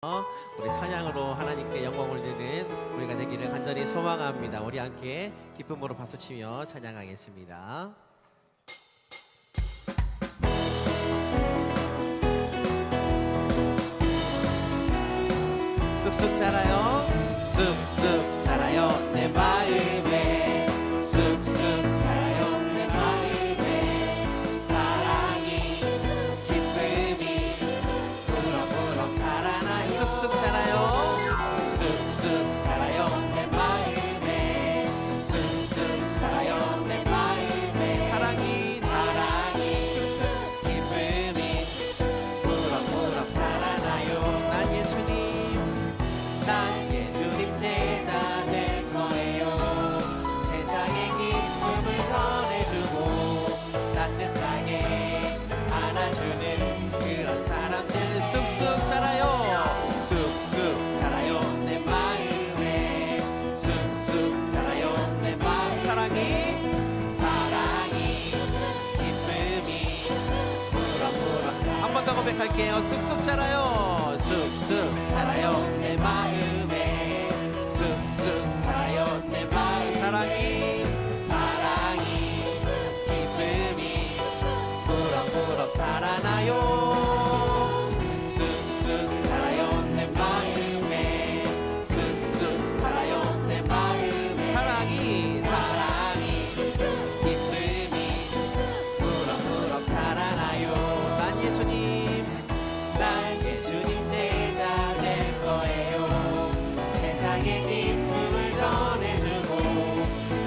우리 찬양으로 하나님께 영광 올리는 우리가 되기를 간절히 소망합니다. 우리 함께 기쁨으로 박수치며 찬양하겠습니다. 쑥쑥 자라요, 쑥쑥 자라요 내 마음에, 쑥쑥 자라요 내 마음에. 사랑이 기쁨이 무럭무럭 자라나요. 쑥쑥 자라요, 쑥쑥 자라요 내 마음에, 쑥쑥 자라요 내 마음에. 사랑이 기쁨이 무럭무럭 자라나요. 난 예수님 제자 될 거예요. 세상에 기쁨을 전해주고 따뜻하게 안아주는 그런 사람들. 쑥쑥 자라요, 쑥쑥 자라요 내 마음에, 쑥쑥 자라요 내 마음. 사랑이 기쁨이 무럭무럭. 한 번 더 고백할게요. 쑥쑥 자라요, 쑥쑥 자라요 내 마음에, 쑥쑥 자라요 내 마음. 사랑이 기쁨이 무럭무럭 자라나요. 쑥쑥 자라요 내 마음에, 쑥쑥 자라요 내 마음에. 사랑이 기쁨이 무럭무럭 자라나요. 난 예수님 제자 될 거예요. 세상에 기쁨을 전해주고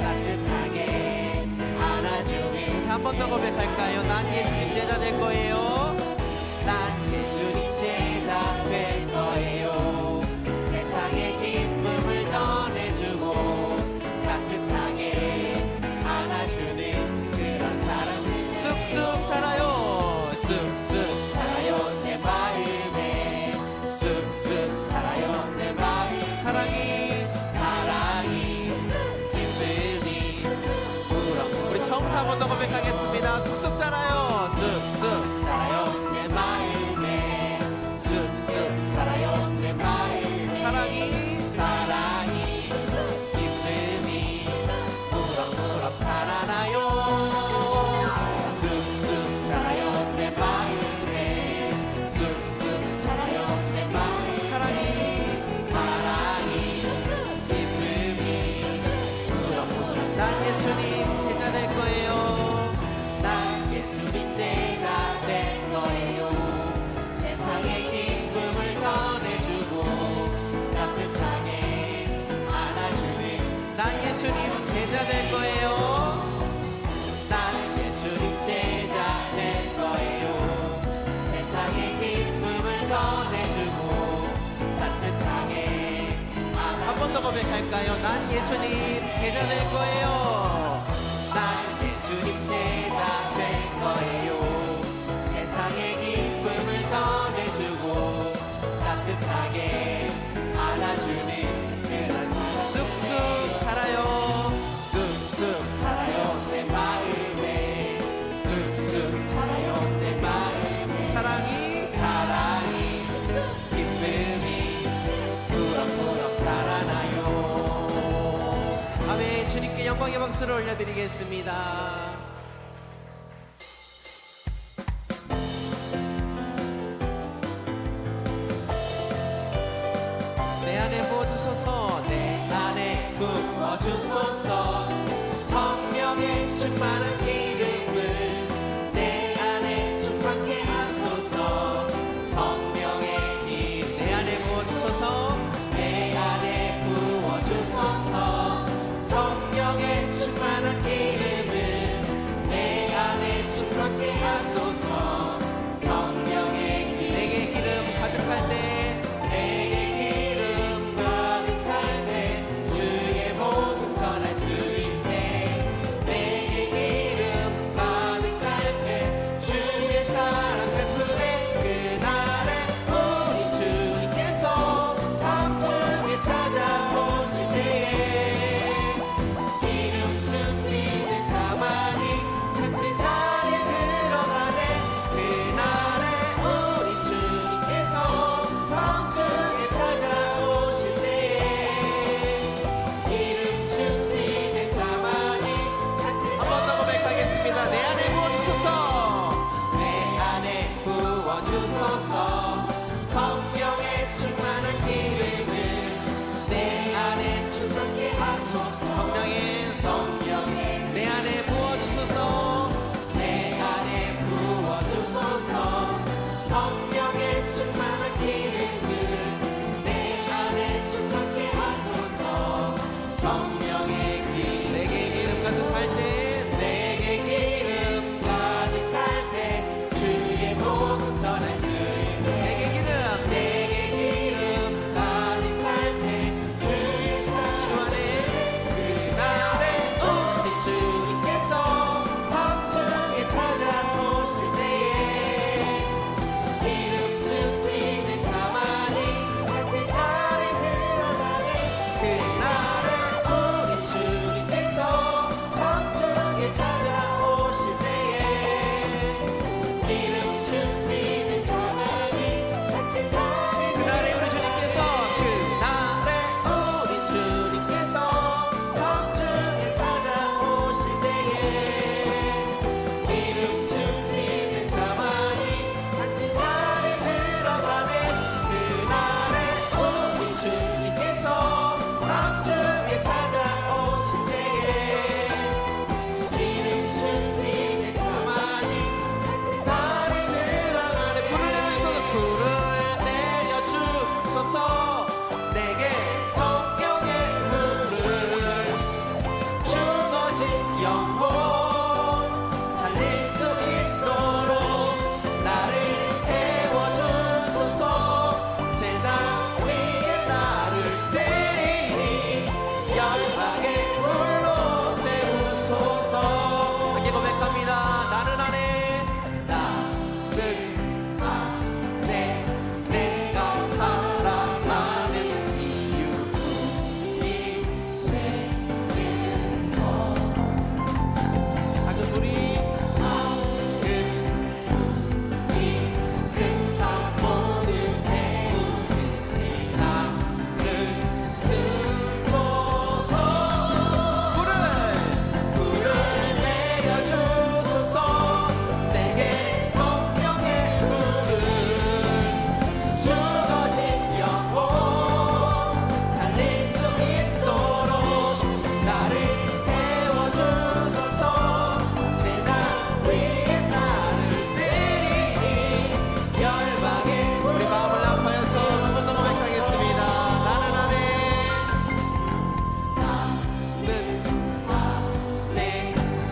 따뜻하게 안아주는. 한 번 더 고백할까요? 난 예수님 제자 될 거예요. 난 예수님 제자 될 거예요. 세상에 기쁨을 전해주고 따뜻하게 안아주는 그런 사람들. 쑥쑥 자라요, 쑥쑥 자라요 내 마음에, 쑥쑥 자라요 내 마음. 사랑이 기쁨이 무럭무럭. 우리 처음부터 한 번 더 고백하겠습니다. 쑥쑥 자라요, 쑥쑥 자라요 내 마음에, 쑥쑥 자라요 내 마음. 사랑이 기쁨이 무럭무럭 자라나요. 쑥쑥 자라요 내 마음에, 쑥쑥 자라요 내 마음. 사랑이 기쁨이 무럭무럭. 난 예수님 제자 될 거예요. 난 예수님 제자 될 거예요. 세상에 기쁨을 전해주고 따뜻하게 안아주는. 난 예수님 제자 될 거예요. 난 예수님 제자 될 거예요. 세상에 기쁨을 전해주고 따뜻하게. 한 번 더 고백할까요? 난 예수님 제자 될 거예요. 난 예수님 제자 될 거예요. 세상에 기쁨을 전해주고 따뜻하게 안아주는 그런 사람. 쑥쑥 자라요, 쑥쑥 자라요 내 마음에, 쑥쑥 자라요 내 마음에. 사랑이 기쁨이 무럭무럭 자라나요. 아멘. 주님께 영광의 박수를 올려드리겠습니다. 내 안에 부어주소서, 내 안에 부어주소서. 성령의 충만한 기름을 내 안에 충만케 하소서. 성령의 기름 내 안에 부어주소서, 내 안에 부어주소서. 성령의 충만한 기름을 내 안에 충만케 하소서. 성령의 기름. 내게 기름 가득할 때, 내게 기름 가득할 때 주의 복음 전할 수 주소서. 내게 성령의 물을 죽어진 영혼 살릴 수 있도록 나를 태워주소서. 제단 위에 나를 드리니 열방의 물로 세우소서. 함께 고백합니다. 나는 안에 내가 살아가는 이유 이 되는 것. 작은 소리 큰 산 모든 태우듯이 나를 쓰소서. 불을 내려주소서. 내게 성령의 불을 죽어진 영혼 살릴 수 있도록 나를 태워주소서. 제단 위에 나를 드리니 열방의 우리 마음을 아파여서 한 번 더 고백하겠습니다. 나는 안에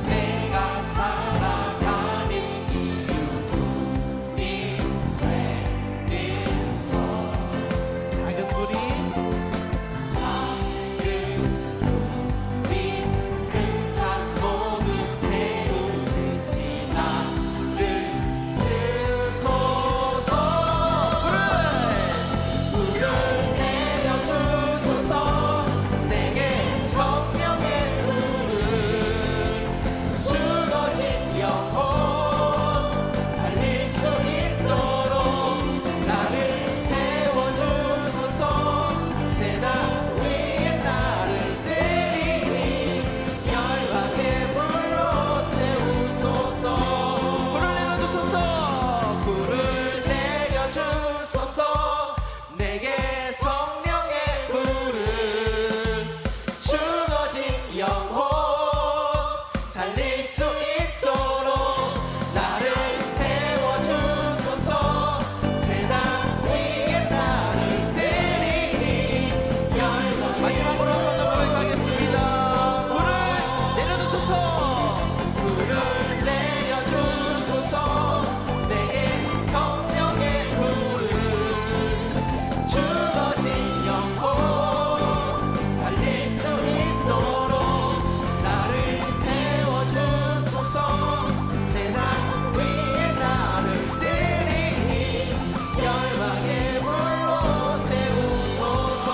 내가 살아가는 이유 이 되는 것. 작은 불이 큰 산 모두 태우듯이 나를 쓰소서. 불을 내려주소서. 내게 성령의 불을 죽어진 영혼 살릴 수 있도록 나를 태워주소서. 제단 위에 나를 드리니 열방의 불로 세우소서. 불을 내려주소서. 불을 내려주소서. 내게 성령의 불을 죽어진 영혼 살릴 수 있도록 나를 태워주소서. 제단 위에 나를 드리니 열방. 마지막으로 한 번 더 고백하겠습니다. 불을 내려주소서. 불을 내려주소서. 내게 성령의 불을 죽어진 영혼 살릴 수 있도록 나를 태워주소서. 제단 위에 나를 드리니 열방의 불로 세우소서.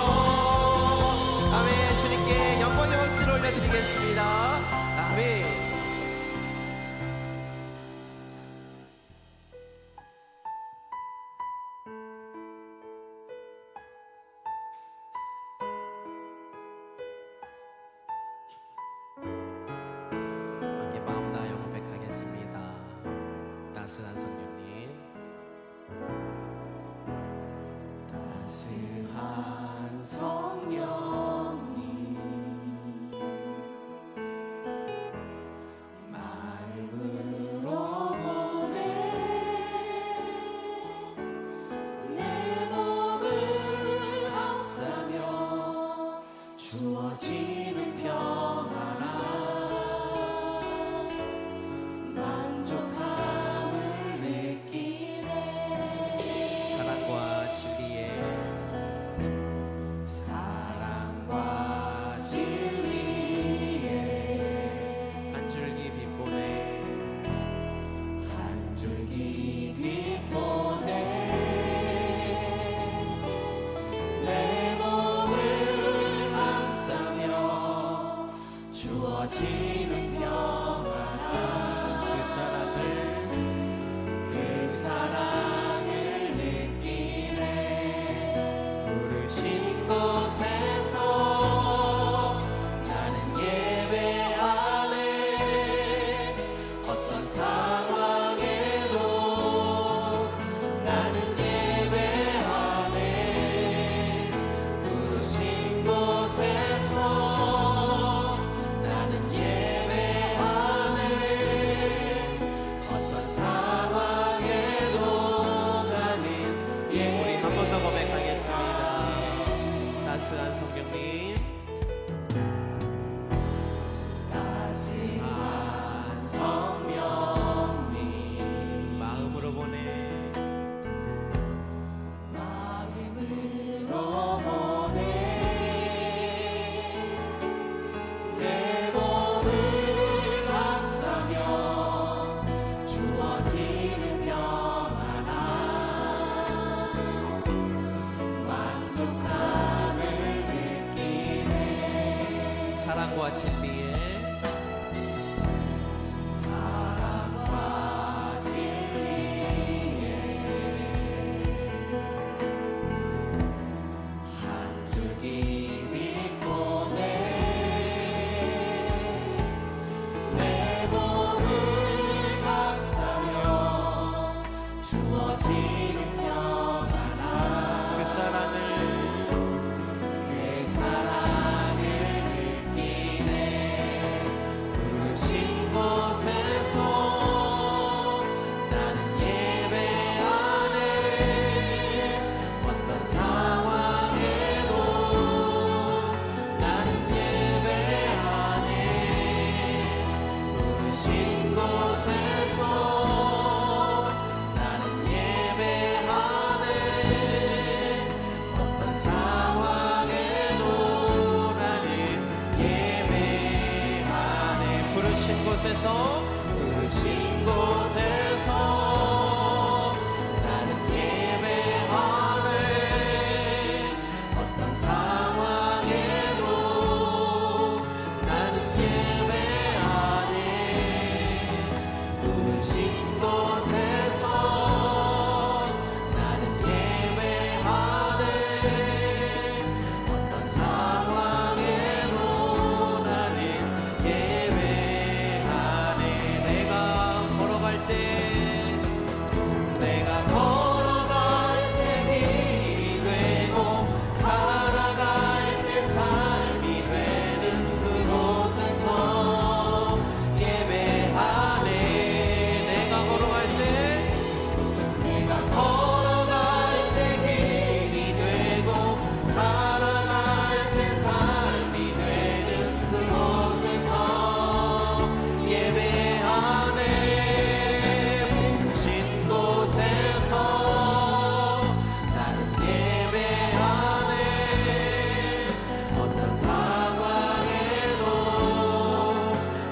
아멘. 주님께 영광의 박수를 올려드리겠습니다. 아멘. 함께 마음 다하여 고백하겠습니다. 따스한 성령님, 따스한 성령님 마음으로 보내 내 몸을 감싸며 주어지는 평안함 만족함을 내 나이스 한성경님. 한성경님 마음으로 보내. 내 몸을 감싸며 주어지는 평안함 만족함을 느끼네. 사랑과 진리에 사랑과 진리에 한 줄기 빛보네. 내 몸을 감싸며 주어지는 평안함 그 사랑을 느끼네. 부르신 곳에서 나는 예배하네. 어떤 상황에도 나는 예배하네. 부르신 곳에서 나는 예배하네. 어떤 상황에도 나는 예배하네. 부르신 곳에서 부르신 곳에서 나는 예배하네. 어떤 상황에도 나는 예배하네. 부르신 곳에서 나는 예배하네. 어떤 상황에도 나는 예배하네. 내가 걸어갈 때 내가 걸어갈 때 길이 되고 살아갈 때 삶이 되는 그곳에서 예배하네. 내가 걸어갈 때 내가 걸어갈 때 길이 되고 살아갈 때 삶이 되는 그곳에서 예배하네. 부르신 곳에서 나는 예배하네. 어떤 상황에도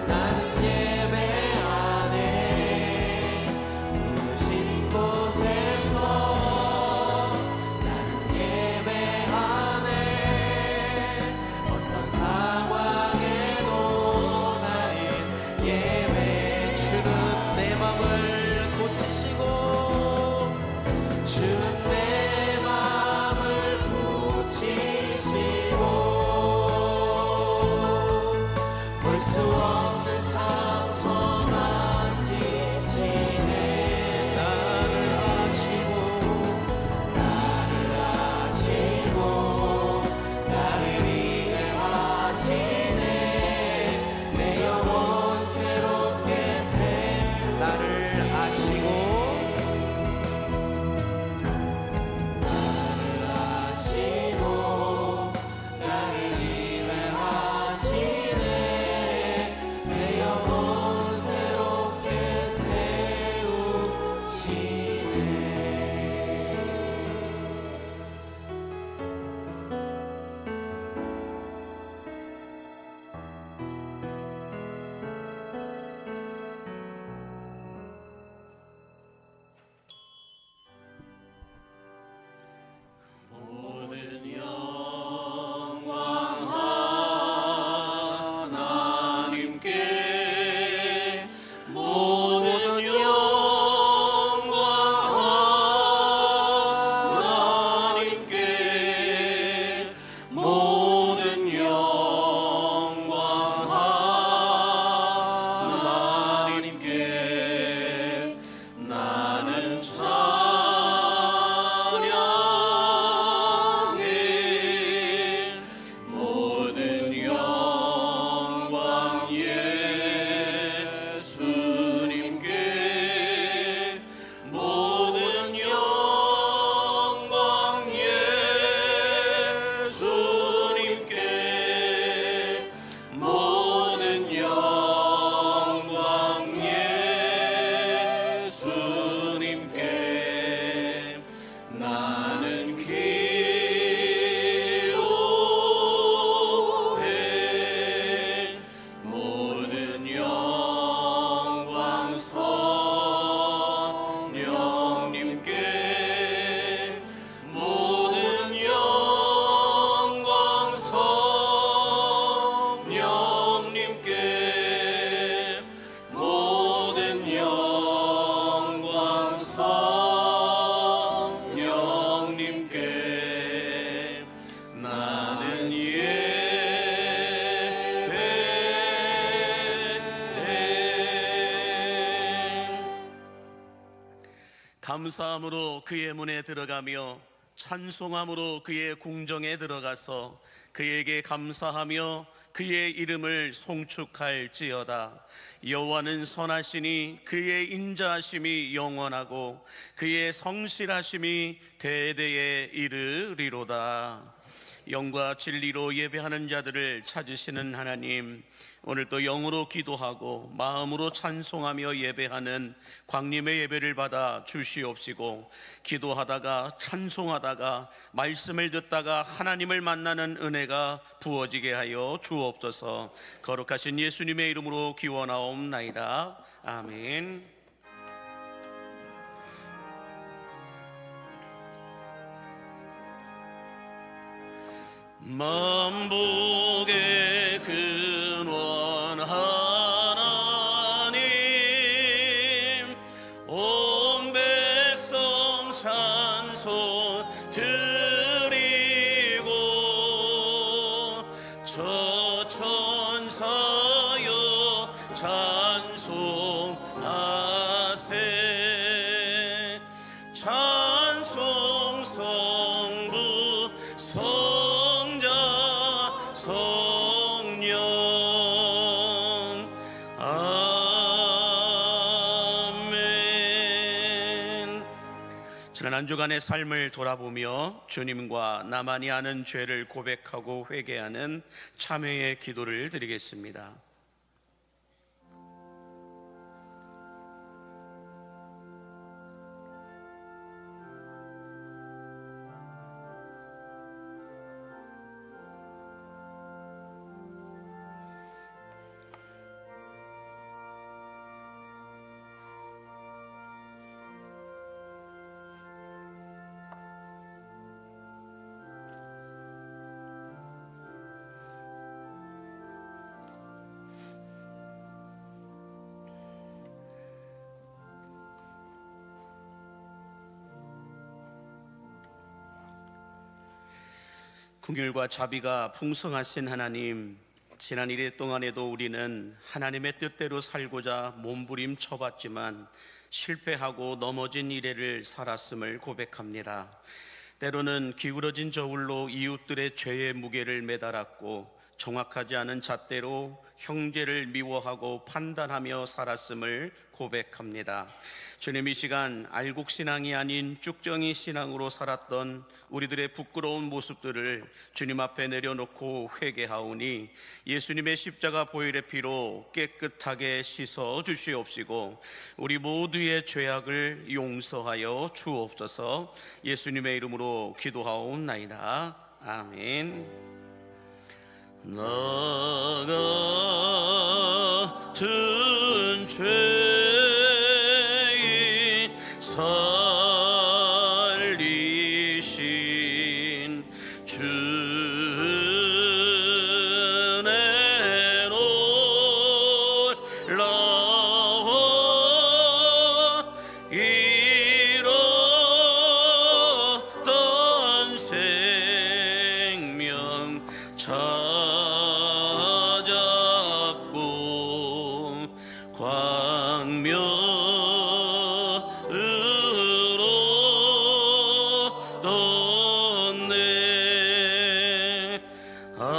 나는 예배하네. 부르신 곳에서 나는 예배하네. 어떤 상황에도 나는 예배. 주는 내 맘을 고치시고 주는 내 맘을 고치시고 볼 수 없는 상처 만지시네. 나를 아시고 나를 위해 하시네. 내 영혼 새롭게 나를 아시고 나를 위해 하시네. 감사함으로 그의 문에 들어가며 찬송함으로 그의 궁정에 들어가서 그에게 감사하며 그의 이름을 송축할지어다. 여호와는 선하시니 그의 인자하심이 영원하고 그의 성실하심이 대대에 이르리로다. 영과 진리로 예배하는 자들을 찾으시는 하나님, 오늘도 영으로 기도하고 마음으로 찬송하며 예배하는 광림의 예배를 받아 주시옵시고, 기도하다가 찬송하다가 말씀을 듣다가 하나님을 만나는 은혜가 부어지게 하여 주옵소서. 거룩하신 예수님의 이름으로 기원하옵나이다. 아멘. 만복의 근원 하나님, 온 백성 찬송 드리고 저 천사여 찬송하세. 찬송 성부 성령 아멘. 지난 한 주간의 삶을 돌아보며 주님과 나만이 아는 죄를 고백하고 회개하는 참회의 기도를 드리겠습니다. 긍휼과 자비가 풍성하신 하나님, 지난 1일 동안에도 우리는 하나님의 뜻대로 살고자 몸부림쳐봤지만 실패하고 넘어진 일회를 살았음을 고백합니다. 때로는 기울어진 저울로 이웃들의 죄의 무게를 매달았고 정확하지 않은 잣대로 형제를 미워하고 판단하며 살았음을 고백합니다. 주님, 이 시간 알곡신앙이 아닌 쭉정이 신앙으로 살았던 우리들의 부끄러운 모습들을 주님 앞에 내려놓고 회개하오니 예수님의 십자가 보혈의 피로 깨끗하게 씻어 주시옵시고 우리 모두의 죄악을 용서하여 주옵소서. 예수님의 이름으로 기도하옵나이다. 아멘. 나 같은 죄인 살리신 주 은혜 놀라워 잃었던 생명 찾았고 광명으로 떴네. 아멘.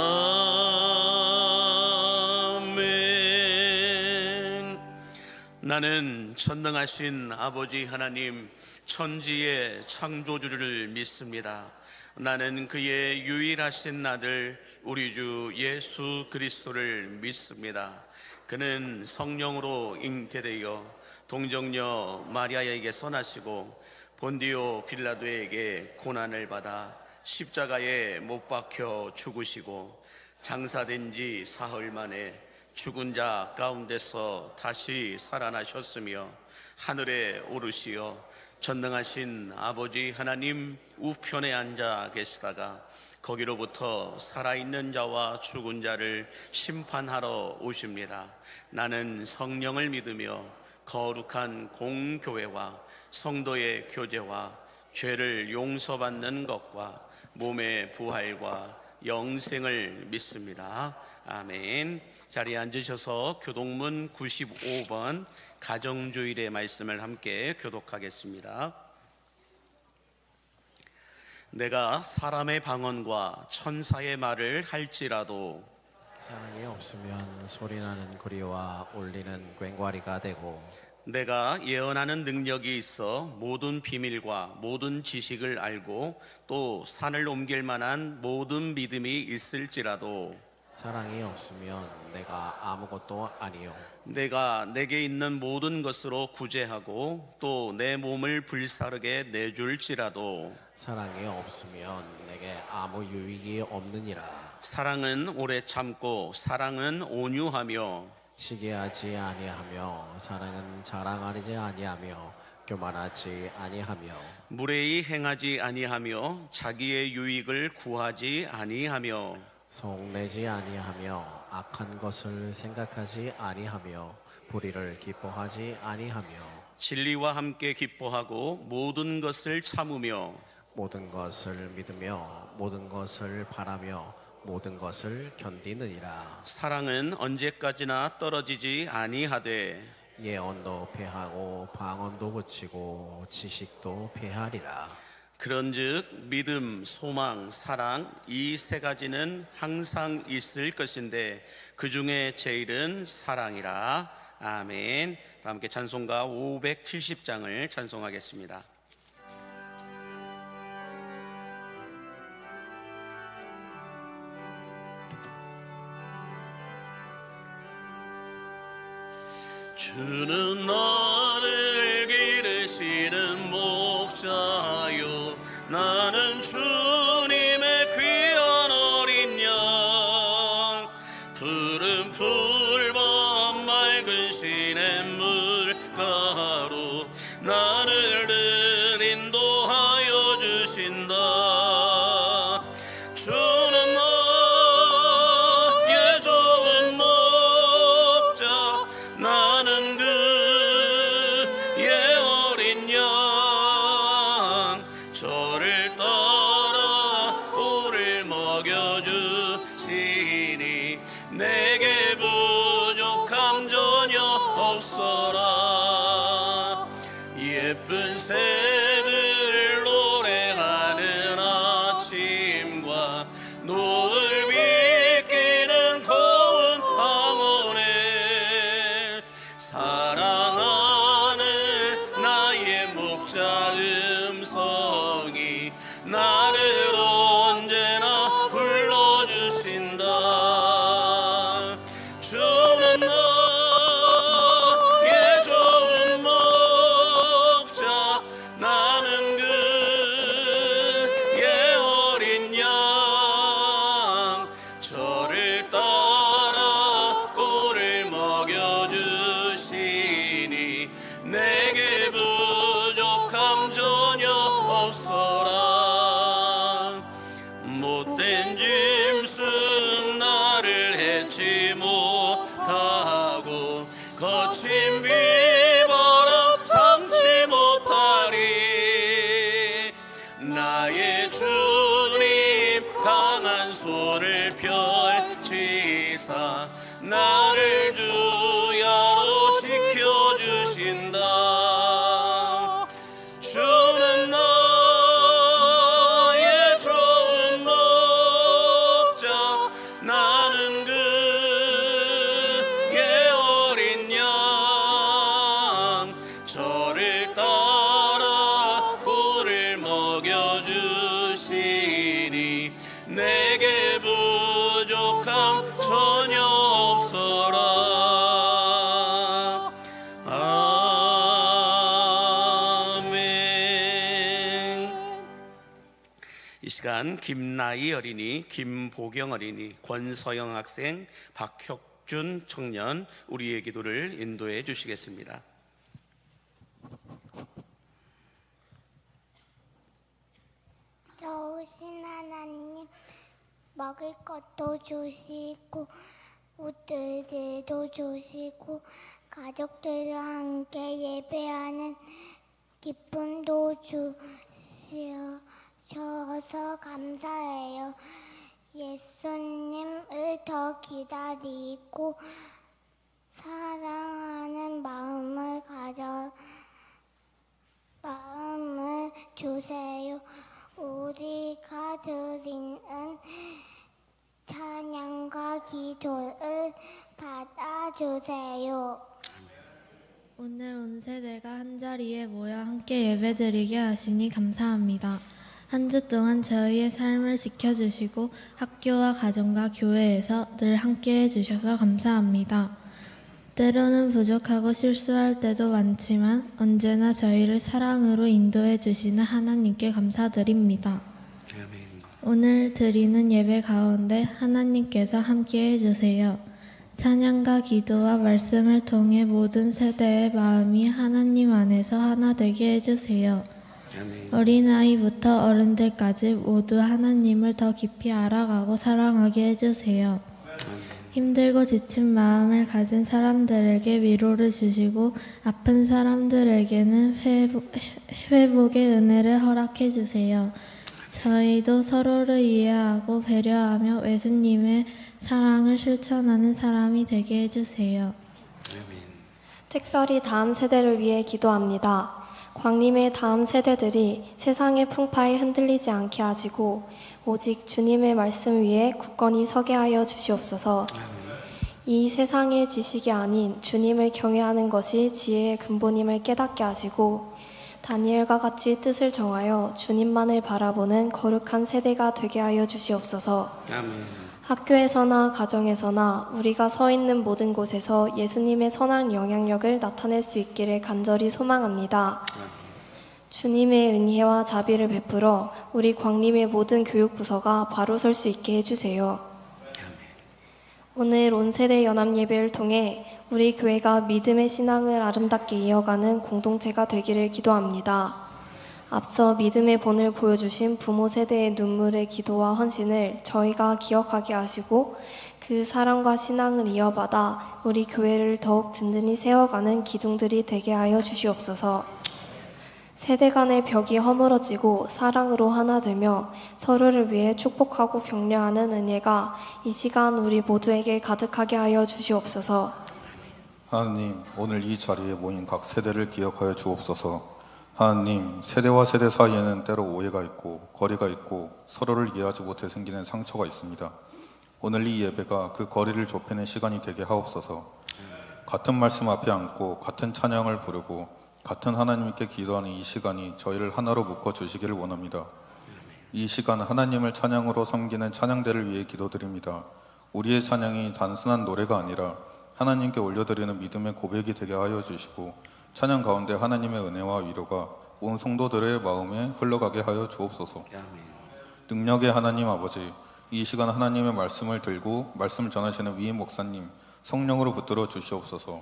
나는 전능하신 아버지 하나님, 천지의 창조주를 믿습니다. 나는 그의 유일하신 아들 우리 주 예수 그리스도를 믿습니다. 그는 성령으로 잉태되어 동정녀 마리아에게 선하시고 본디오 빌라도에게 고난을 받아 십자가에 못 박혀 죽으시고 장사된 지 사흘 만에 죽은 자 가운데서 다시 살아나셨으며 하늘에 오르시어 전능하신 아버지 하나님 우편에 앉아 계시다가 거기로부터 살아있는 자와 죽은 자를 심판하러 오십니다. 나는 성령을 믿으며 거룩한 공교회와 성도의 교제와 죄를 용서받는 것과 몸의 부활과 영생을 믿습니다. 아멘. 자리에 앉으셔서 교독문 95번 가정주일의 말씀을 함께 교독하겠습니다. 내가 사람의 방언과 천사의 말을 할지라도 사랑이 없으면 소리나는 구리와 울리는 꽹과리가 되고 내가 예언하는 능력이 있어 모든 비밀과 모든 지식을 알고 또 산을 옮길 만한 모든 믿음이 있을지라도 사랑이 없으면 내가 아무것도 아니요 내가 내게 있는 모든 것으로 구제하고 또 내 몸을 불사르게 내줄지라도 사랑이 없으면 내게 아무 유익이 없느니라. 사랑은 오래 참고 사랑은 온유하며 시기하지 아니하며 사랑은 자랑하지 아니하며 교만하지 아니하며 무례히 행하지 아니하며 자기의 유익을 구하지 아니하며 속내지 아니하며 악한 것을 생각하지 아니하며 불의를 기뻐하지 아니하며 진리와 함께 기뻐하고 모든 것을 참으며 모든 것을 믿으며 모든 것을 바라며 모든 것을 견디느니라. 사랑은 언제까지나 떨어지지 아니하되 예언도 패하고 방언도 그치고 지식도 패하리라. 그런즉 믿음, 소망, 사랑 이 세 가지는 항상 있을 것인데 그 중에 제일은 사랑이라. 아멘. 다 함께 찬송가 570장을 찬송하겠습니다. 주는 나를 기르시는 목자요 나는 주님의 귀한 어린 양 푸른 풀밭 맑은 시냇물가로 나를 늘 인도하여 주신다. 주는 나의 좋은 목자 나는 그의 어린 양 저를 따라 꿀을 먹여주시니 내게 부족함 전혀 없어라. 예쁜 새들 노래하는 아침과 노을 비키는 고운 밤원에 사랑하는 나의 목자 음성이 나를 언제나 불러주신다. 주는 나의 좋은 목자 나는 그의 어린 양 저를 따라 꿀을 먹여주시니 내게 부족함 전혀 없어라. 못된 짐승 나를 해치 못하고 거친 비바람 상치 못하리. 나의 주님 강한 손을 펼치사 나를 주야로 지켜주신다. 주는 나의 좋은 목자 나는 그의 어린 양 저를 따라 꿀을 먹여주시니 내게 부족함 전혀 없어라. 아멘. 이 시간 김나희 어린이, 김보경 어린이, 권서영 학생, 박혁준 청년 우리의 기도를 인도해 주시겠습니다. 좋으신 하나님, 먹을 것도 주시고 옷들도 주시고 가족들과 함께 예배하는 기쁨도 주셔서 감사해요. 예수님을 더 기다리고 사랑하는 마음을 주세요. 우리 기도를 받아주세요. 오늘 온 세대가 한자리에 모여 함께 예배드리게 하시니 감사합니다. 한 주 동안 저희의 삶을 지켜주시고 학교와 가정과 교회에서 늘 함께 해주셔서 감사합니다. 때로는 부족하고 실수할 때도 많지만 언제나 저희를 사랑으로 인도해 주시는 하나님께 감사드립니다. 오늘 드리는 예배 가운데 하나님께서 함께 해주세요. 찬양과 기도와 말씀을 통해 모든 세대의 마음이 하나님 안에서 하나 되게 해주세요. 어린아이부터 어른들까지 모두 하나님을 더 깊이 알아가고 사랑하게 해주세요. 힘들고 지친 마음을 가진 사람들에게 위로를 주시고 아픈 사람들에게는 회복의 은혜를 허락해 주세요. 저희도 서로를 이해하고 배려하며 예수님의 사랑을 실천하는 사람이 되게 해주세요. 특별히 다음 세대를 위해 기도합니다. 광림의 다음 세대들이 세상의 풍파에 흔들리지 않게 하시고 오직 주님의 말씀 위에 굳건히 서게 하여 주시옵소서. 이 세상의 지식이 아닌 주님을 경외하는 것이 지혜의 근본임을 깨닫게 하시고 다니엘과 같이 뜻을 정하여 주님만을 바라보는 거룩한 세대가 되게 하여 주시옵소서. 학교에서나 가정에서나 우리가 서 있는 모든 곳에서 예수님의 선한 영향력을 나타낼 수 있기를 간절히 소망합니다. 주님의 은혜와 자비를 베풀어 우리 광림의 모든 교육부서가 바로 설 수 있게 해주세요. 오늘 온 세대 연합 예배를 통해 우리 교회가 믿음의 신앙을 아름답게 이어가는 공동체가 되기를 기도합니다. 앞서 믿음의 본을 보여주신 부모 세대의 눈물의 기도와 헌신을 저희가 기억하게 하시고 그 사랑과 신앙을 이어받아 우리 교회를 더욱 든든히 세워가는 기둥들이 되게 하여 주시옵소서. 세대 간의 벽이 허물어지고 사랑으로 하나 되며 서로를 위해 축복하고 격려하는 은혜가 이 시간 우리 모두에게 가득하게 하여 주시옵소서. 하나님, 오늘 이 자리에 모인 각 세대를 기억하여 주옵소서. 하나님, 세대와 세대 사이에는 때로 오해가 있고 거리가 있고 서로를 이해하지 못해 생기는 상처가 있습니다. 오늘 이 예배가 그 거리를 좁히는 시간이 되게 하옵소서. 같은 말씀 앞에 앉고 같은 찬양을 부르고 같은 하나님께 기도하는 이 시간이 저희를 하나로 묶어 주시기를 원합니다. 이 시간 하나님을 찬양으로 섬기는 찬양대를 위해 기도드립니다. 우리의 찬양이 단순한 노래가 아니라 하나님께 올려드리는 믿음의 고백이 되게 하여 주시고 찬양 가운데 하나님의 은혜와 위로가 온 성도들의 마음에 흘러가게 하여 주옵소서. 능력의 하나님 아버지, 이 시간 하나님의 말씀을 들고 말씀을 전하시는 위임 목사님 성령으로 붙들어 주시옵소서.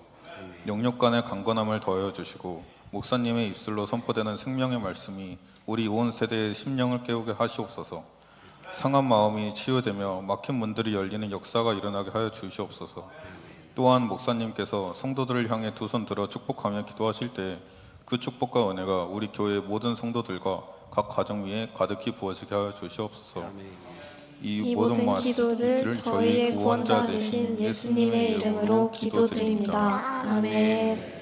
영역 간의 강건함을 더하여 주시고 목사님의 입술로 선포되는 생명의 말씀이 우리 온 세대의 심령을 깨우게 하시옵소서. 상한 마음이 치유되며 막힌 문들이 열리는 역사가 일어나게 하여 주시옵소서. 또한 목사님께서 성도들을 향해 두 손 들어 축복하며 기도하실 때 그 축복과 은혜가 우리 교회의 모든 성도들과 각 가정 위에 가득히 부어지게 하여 주시옵소서. 이 모든 기도를 저희의 구원자 되신 예수님의 이름으로 기도드립니다. 아멘.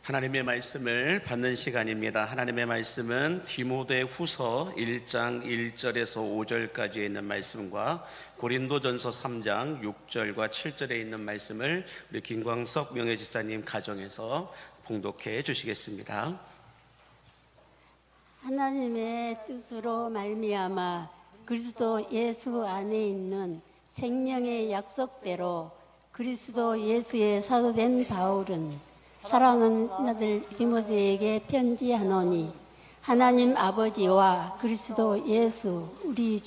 하나님의 말씀을 받는 시간입니다. 하나님의 말씀은 디모데후서 1장 1절에서 5절까지 있는 말씀과 고린도전서 3장 6절과 7절에 있는 말씀을 우리 김광석 명예지사님 가정에서 봉독해 주시겠습니다. 하나님의 뜻으로 말미암아 그리스도 예수 안에 있는 생명의 약속대로 그리스도 예수의 사도된 바울은 사랑하는 아들 디모데에게 편지하노니 하나님 아버지와 그리스도 예수 우리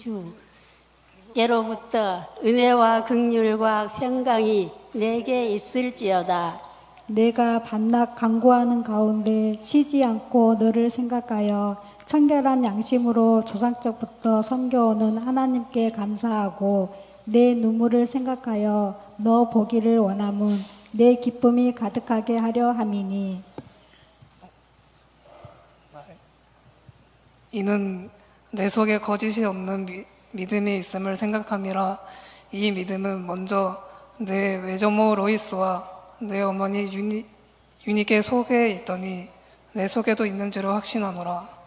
주께로부터 은혜와 긍휼과 평강이 내게 있을지어다. 내가 밤낮 간구하는 가운데 쉬지 않고 너를 생각하여 청결한 양심으로 조상적부터 섬겨오는 하나님께 감사하고 내 눈물을 생각하여 너 보기를 원함은 내 기쁨이 가득하게 하려 함이니 이는 내 속에 거짓이 없는 믿음이 있음을 생각함이라. 이 믿음은 먼저 내 외조모 로이스와 내 어머니 유니게 속에 있더니 내 속에도 있는 줄을 확신하노라.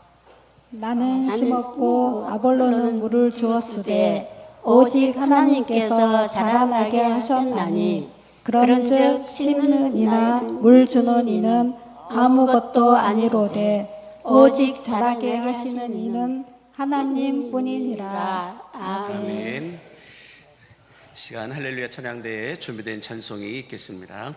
나는 심었고 아볼로는 물을 주었으되 오직 하나님께서 자라나게 하셨나니 그런즉 심는 이나 물 주는 이는 아무것도 아니로되 오직 자라게 하시는 이는 하나님뿐이니라. 아멘. 시간 할렐루야 찬양대에 준비된 찬송이 있겠습니다.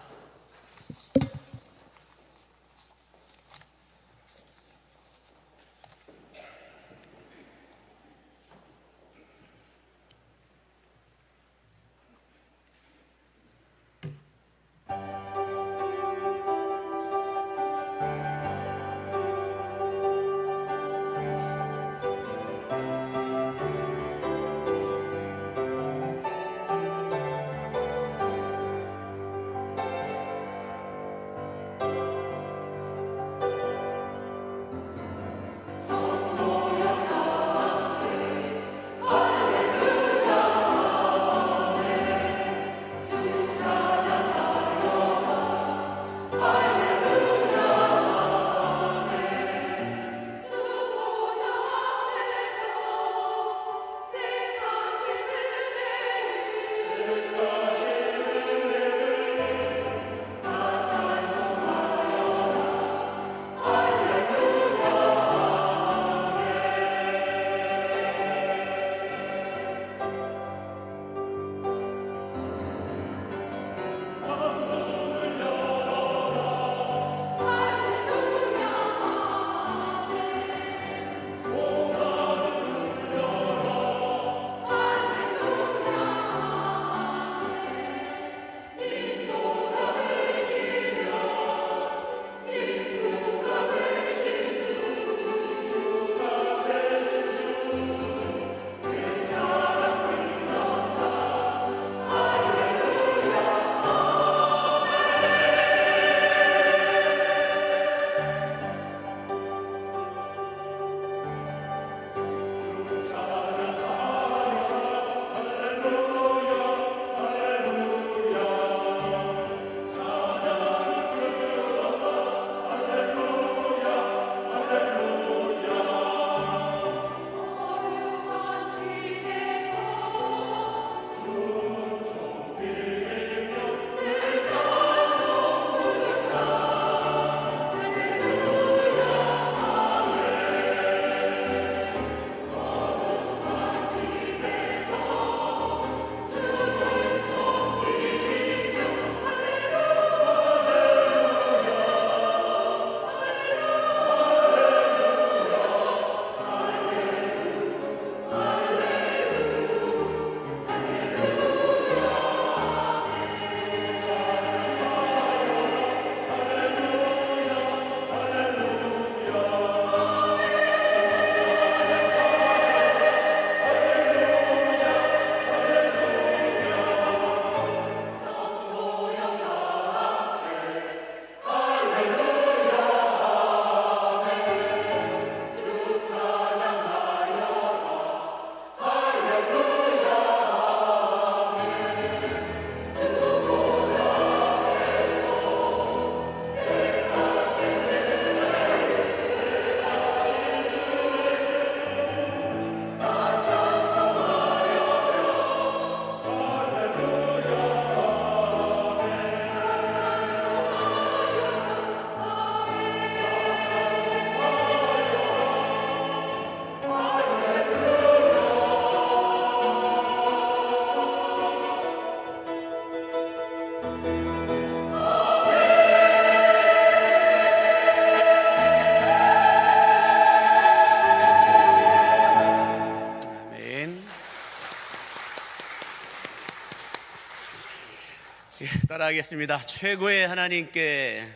따라하겠습니다. 최고의 하나님께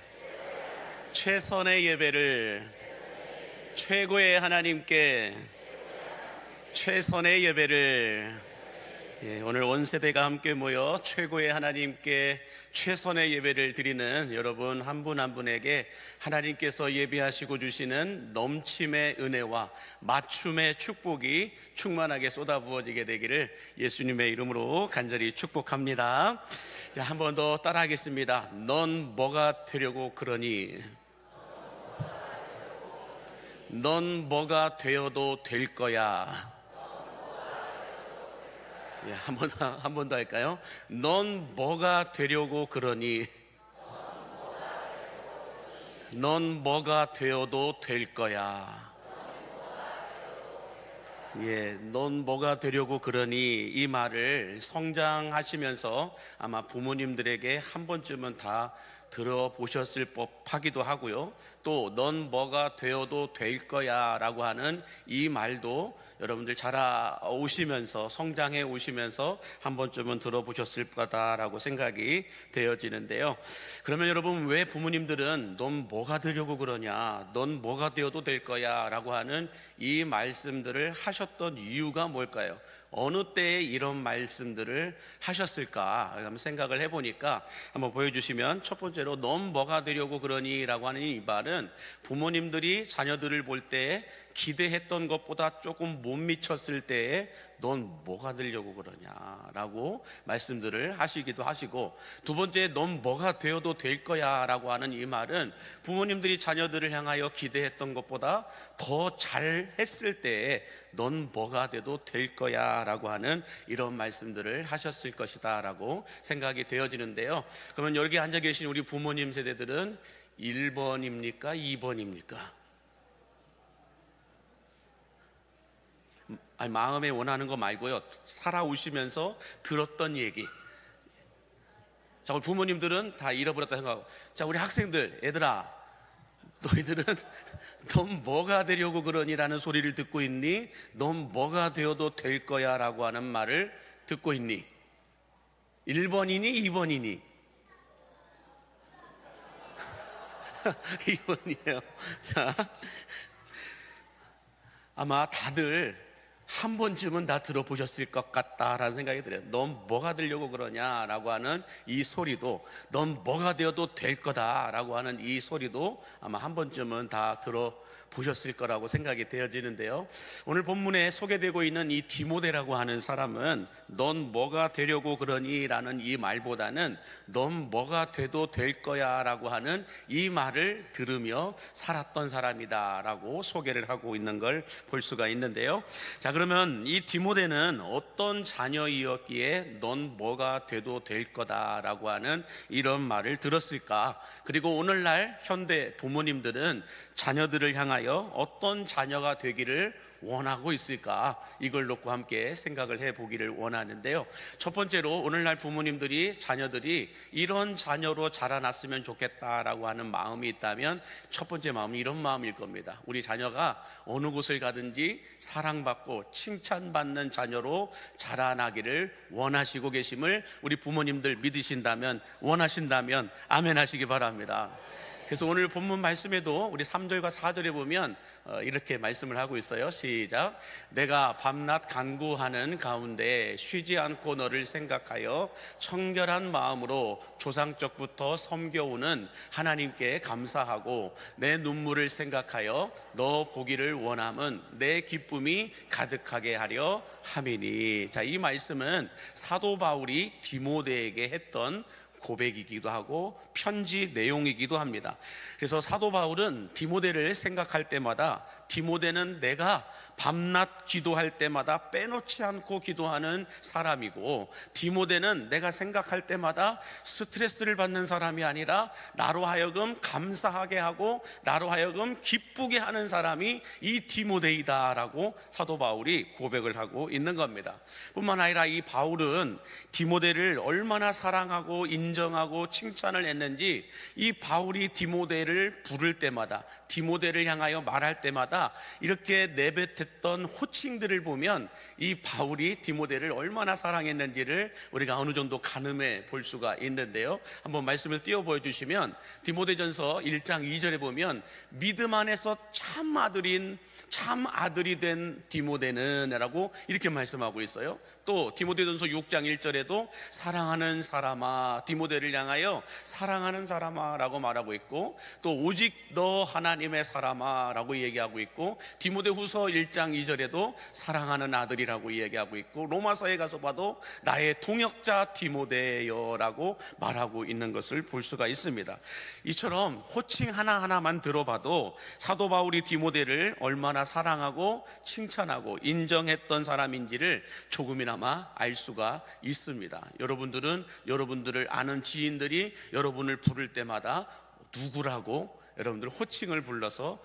최선의 예배를 최고의 하나님께 최선의 예배를, 오늘 온 세대가 함께 모여 최고의 하나님께 최선의 예배를 드리는 여러분 한 분 한 분에게 하나님께서 예비하시고 주시는 넘침의 은혜와 맞춤의 축복이 충만하게 쏟아 부어지게 되기를 예수님의 이름으로 간절히 축복합니다. 자, 한 번 더 따라하겠습니다. 넌 뭐가 되려고 그러니? 넌 뭐가 되어도 될 거야. 한 번 더 할까요? 넌 뭐가 되려고 그러니? 넌 뭐가 되어도 될 거야. 넌 뭐가 되려고 그러니, 이 말을 성장하시면서 아마 부모님들에게 한 번쯤은 다 들어보셨을 법하기도 하고요. 또 넌 뭐가 되어도 될 거야 라고 하는 이 말도 여러분들 자라오시면서 성장해 오시면서 한 번쯤은 들어보셨을 거다라고 생각이 되어지는데요. 그러면 여러분, 왜 부모님들은 넌 뭐가 되려고 그러냐, 넌 뭐가 되어도 될 거야 라고 하는 이 말씀들을 하셨던 이유가 뭘까요? 어느 때에 이런 말씀들을 하셨을까 한번 생각을 해보니까, 한번 보여주시면, 첫 번째로 넌 뭐가 되려고 그러니 라고 하는 이 말은 부모님들이 자녀들을 볼 때 기대했던 것보다 조금 못 미쳤을 때에 넌 뭐가 되려고 그러냐 라고 말씀들을 하시기도 하시고, 두 번째 넌 뭐가 되어도 될 거야 라고 하는 이 말은 부모님들이 자녀들을 향하여 기대했던 것보다 더 잘했을 때에 넌 뭐가 돼도 될 거야 라고 하는 이런 말씀들을 하셨을 것이다 라고 생각이 되어지는데요. 그러면 여기 앉아 계신 우리 부모님 세대들은 1번입니까? 2번입니까? 아니, 마음에 원하는 거 말고요, 살아오시면서 들었던 얘기. 자, 우리 부모님들은 다 잃어버렸다 생각하고, 자, 우리 학생들, 얘들아, 너희들은 넌 뭐가 되려고 그러니라는 소리를 듣고 있니? 넌 뭐가 되어도 될 거야 라고 하는 말을 듣고 있니? 1번이니 2번이니? 2번이에요. 자, 아마 다들 한 번쯤은 다 들어보셨을 것 같다라는 생각이 들어요. 넌 뭐가 되려고 그러냐라고 하는 이 소리도, 넌 뭐가 되어도 될 거다라고 하는 이 소리도 아마 한 번쯤은 다 들어보셨을 거라고 생각이 되어지는데요. 오늘 본문에 소개되고 있는 이 디모데라고 하는 사람은 넌 뭐가 되려고 그러니 라는 이 말보다는 넌 뭐가 돼도 될 거야 라고 하는 이 말을 들으며 살았던 사람이다 라고 소개를 하고 있는 걸 볼 수가 있는데요. 자, 그러면 이 디모데는 어떤 자녀이었기에 넌 뭐가 돼도 될 거다라고 하는 이런 말을 들었을까? 그리고 오늘날 현대 부모님들은 자녀들을 향하여 어떤 자녀가 되기를 원하고 있을까? 이걸 놓고 함께 생각을 해보기를 원하는데요. 첫 번째로 오늘날 부모님들이 자녀들이 이런 자녀로 자라났으면 좋겠다라고 하는 마음이 있다면, 첫 번째 마음은 이런 마음일 겁니다. 우리 자녀가 어느 곳을 가든지 사랑받고 칭찬받는 자녀로 자라나기를 원하시고 계심을 우리 부모님들 믿으신다면, 원하신다면 아멘 하시기 바랍니다. 그래서 오늘 본문 말씀에도 우리 3절과 4절에 보면 이렇게 말씀을 하고 있어요. 시작. 내가 밤낮 간구하는 가운데 쉬지 않고 너를 생각하여 청결한 마음으로 조상적부터 섬겨오는 하나님께 감사하고 내 눈물을 생각하여 너 보기를 원함은 내 기쁨이 가득하게 하려 함이니. 자, 이 말씀은 사도 바울이 디모데에게 했던 고백이기도 하고 편지 내용이기도 합니다. 그래서 사도 바울은 디모데를 생각할 때마다, 디모데는 내가 밤낮 기도할 때마다 빼놓지 않고 기도하는 사람이고, 디모데는 내가 생각할 때마다 스트레스를 받는 사람이 아니라 나로 하여금 감사하게 하고 나로 하여금 기쁘게 하는 사람이 이 디모데이다라고 사도 바울이 고백을 하고 있는 겁니다. 뿐만 아니라 이 바울은 디모데를 얼마나 사랑하고 인정하고 인정하고 칭찬을 했는지 이 바울이 디모데를 부를 때마다, 디모데를 향하여 말할 때마다 이렇게 내뱉었던 호칭들을 보면 이 바울이 디모데를 얼마나 사랑했는지를 우리가 어느 정도 가늠해 볼 수가 있는데요. 한번 말씀을 띄워 보여주시면 디모데전서 1장 2절에 보면 믿음 안에서 참 아들이 된 디모데는 라고 이렇게 말씀하고 있어요. 또 디모데전서 6장 1절에도 사랑하는 사람아, 디모데를 향하여 사랑하는 사람아 라고 말하고 있고, 또 오직 너 하나님의 사람아 라고 얘기하고 있고, 디모데후서 1장 2절에도 사랑하는 아들이라고 얘기하고 있고, 로마서에 가서 봐도 나의 동역자 디모데여 라고 말하고 있는 것을 볼 수가 있습니다. 이처럼 호칭 하나하나만 들어봐도 사도 바울이 디모데를 얼마나 사랑하고 칭찬하고 인정했던 사람인지를 조금이나마 알 수가 있습니다. 여러분들은 여러분들을 아는 지인들이 여러분을 부를 때마다 누구라고 여러분들 호칭을 불러서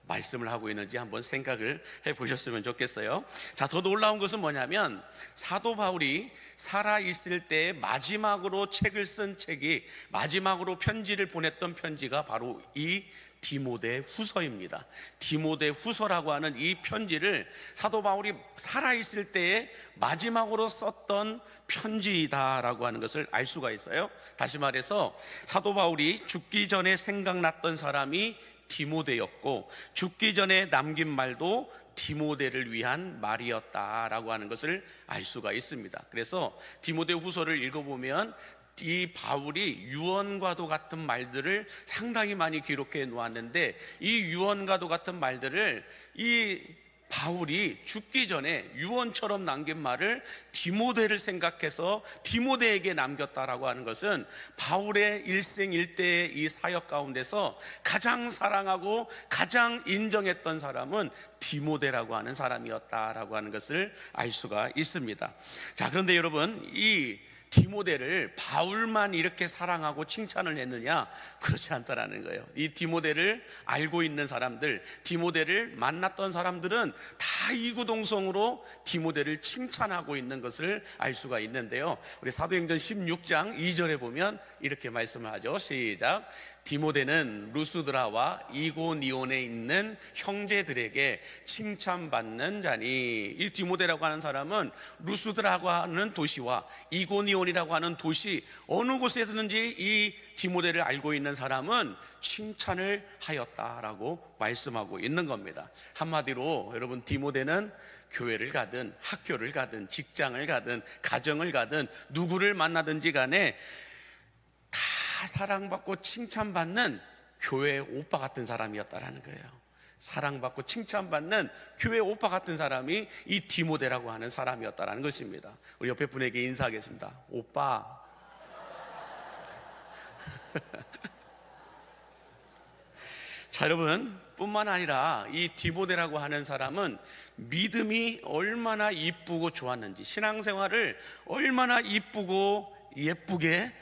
말씀을 하고 있는지 한번 생각을 해보셨으면 좋겠어요. 자, 더 놀라운 것은 뭐냐면 사도 바울이 살아있을 때 마지막으로 책을 쓴 책이, 마지막으로 편지를 보냈던 편지가 바로 이 디모데 후서입니다. 디모데 후서라고 하는 이 편지를 사도 바울이 살아있을 때에 마지막으로 썼던 편지이다라고 하는 것을 알 수가 있어요. 다시 말해서 사도 바울이 죽기 전에 생각났던 사람이 디모데였고, 죽기 전에 남긴 말도 디모데를 위한 말이었다라고 하는 것을 알 수가 있습니다. 그래서 디모데 후서를 읽어보면 이 바울이 유언과도 같은 말들을 상당히 많이 기록해 놓았는데, 이 유언과도 같은 말들을 이 바울이 죽기 전에 유언처럼 남긴 말을 디모데를 생각해서 디모데에게 남겼다라고 하는 것은 바울의 일생일대의 이 사역 가운데서 가장 사랑하고 가장 인정했던 사람은 디모데라고 하는 사람이었다라고 하는 것을 알 수가 있습니다. 자, 그런데 여러분, 이 디모데를 바울만 이렇게 사랑하고 칭찬을 했느냐? 그렇지 않다라는 거예요. 이 디모데를 알고 있는 사람들, 디모데를 만났던 사람들은 다 이구동성으로 디모데를 칭찬하고 있는 것을 알 수가 있는데요. 우리 사도행전 16장 2절에 보면 이렇게 말씀을 하죠. 시작. 디모데는 루스드라와 이고니온에 있는 형제들에게 칭찬받는 자니. 이 디모데라고 하는 사람은 루스드라고 하는 도시와 이고니온이라고 하는 도시 어느 곳에서든지 이 디모데를 알고 있는 사람은 칭찬을 하였다라고 말씀하고 있는 겁니다. 한마디로 여러분, 디모데는 교회를 가든 학교를 가든 직장을 가든 가정을 가든 누구를 만나든지 간에 다 사랑받고 칭찬받는 교회 오빠 같은 사람이었다라는 거예요. 사랑받고 칭찬받는 교회 오빠 같은 사람이 이 디모데라고 하는 사람이었다라는 것입니다. 우리 옆에 분에게 인사하겠습니다. 오빠. 자, 여러분, 뿐만 아니라 이 디모데라고 하는 사람은 믿음이 얼마나 이쁘고 좋았는지, 신앙생활을 얼마나 이쁘고 예쁘게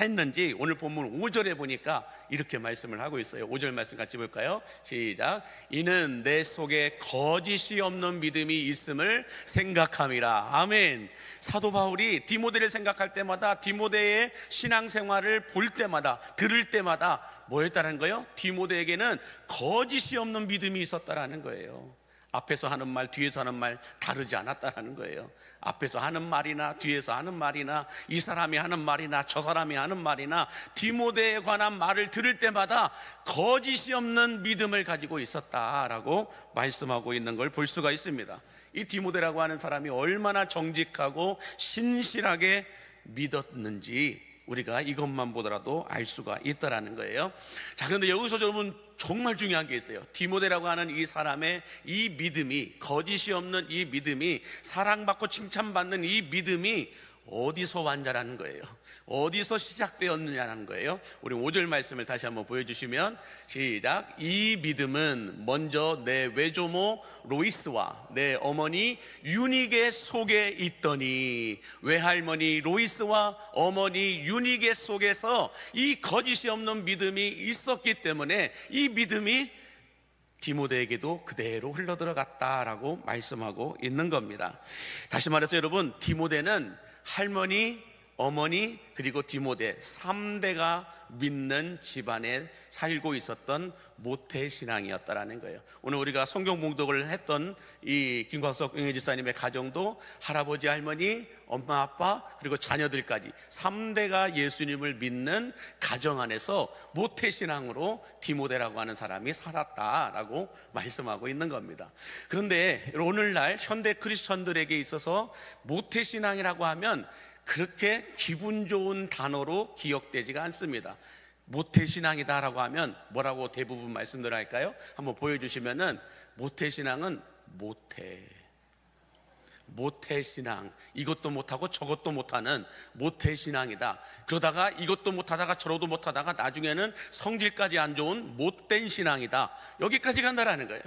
했는지 오늘 본문 5절에 보니까 이렇게 말씀을 하고 있어요. 5절 말씀 같이 볼까요? 시작. 이는 내 속에 거짓이 없는 믿음이 있음을 생각함이라. 아멘. 사도 바울이 디모데를 생각할 때마다, 디모데의 신앙생활을 볼 때마다, 들을 때마다 뭐였다는 거예요? 디모데에게는 거짓이 없는 믿음이 있었다라는 거예요. 앞에서 하는 말, 뒤에서 하는 말 다르지 않았다라는 거예요. 앞에서 하는 말이나 뒤에서 하는 말이나 이 사람이 하는 말이나 저 사람이 하는 말이나 디모데에 관한 말을 들을 때마다 거짓이 없는 믿음을 가지고 있었다라고 말씀하고 있는 걸 볼 수가 있습니다. 이 디모데라고 하는 사람이 얼마나 정직하고 신실하게 믿었는지 우리가 이것만 보더라도 알 수가 있다라는 거예요. 자, 그런데 여기서 여러분 정말 중요한 게 있어요. 디모데라고 하는 이 사람의 이 믿음이, 거짓이 없는 이 믿음이, 사랑받고 칭찬받는 이 믿음이 어디서 완자라는 거예요. 어디서 시작되었느냐는 거예요. 우리 5절 말씀을 다시 한번 보여주시면 시작. 이 믿음은 먼저 내 외조모 로이스와 내 어머니 유니게 속에 있더니, 외할머니 로이스와 어머니 유니게 속에서 이 거짓이 없는 믿음이 있었기 때문에 이 믿음이 디모데에게도 그대로 흘러들어갔다라고 말씀하고 있는 겁니다. 다시 말해서 여러분, 디모데는 할머니 어머니 그리고 디모데 3대가 믿는 집안에 살고 있었던 모태신앙이었다라는 거예요. 오늘 우리가 성경 봉독을 했던 이 김광석 영예지사님의 가정도 할아버지, 할머니, 엄마, 아빠 그리고 자녀들까지 3대가 예수님을 믿는 가정 안에서 모태신앙으로 디모데라고 하는 사람이 살았다라고 말씀하고 있는 겁니다. 그런데 오늘날 현대 크리스천들에게 있어서 모태신앙이라고 하면 그렇게 기분 좋은 단어로 기억되지가 않습니다. 모태신앙이다라고 하면 뭐라고 대부분 말씀들 할까요? 한번 보여주시면은 모태신앙은 모태신앙, 이것도 못하고 저것도 못하는 모태신앙이다. 그러다가 이것도 못하다가 저것도 못하다가 나중에는 성질까지 안 좋은 못된 신앙이다. 여기까지 간다라는 거예요.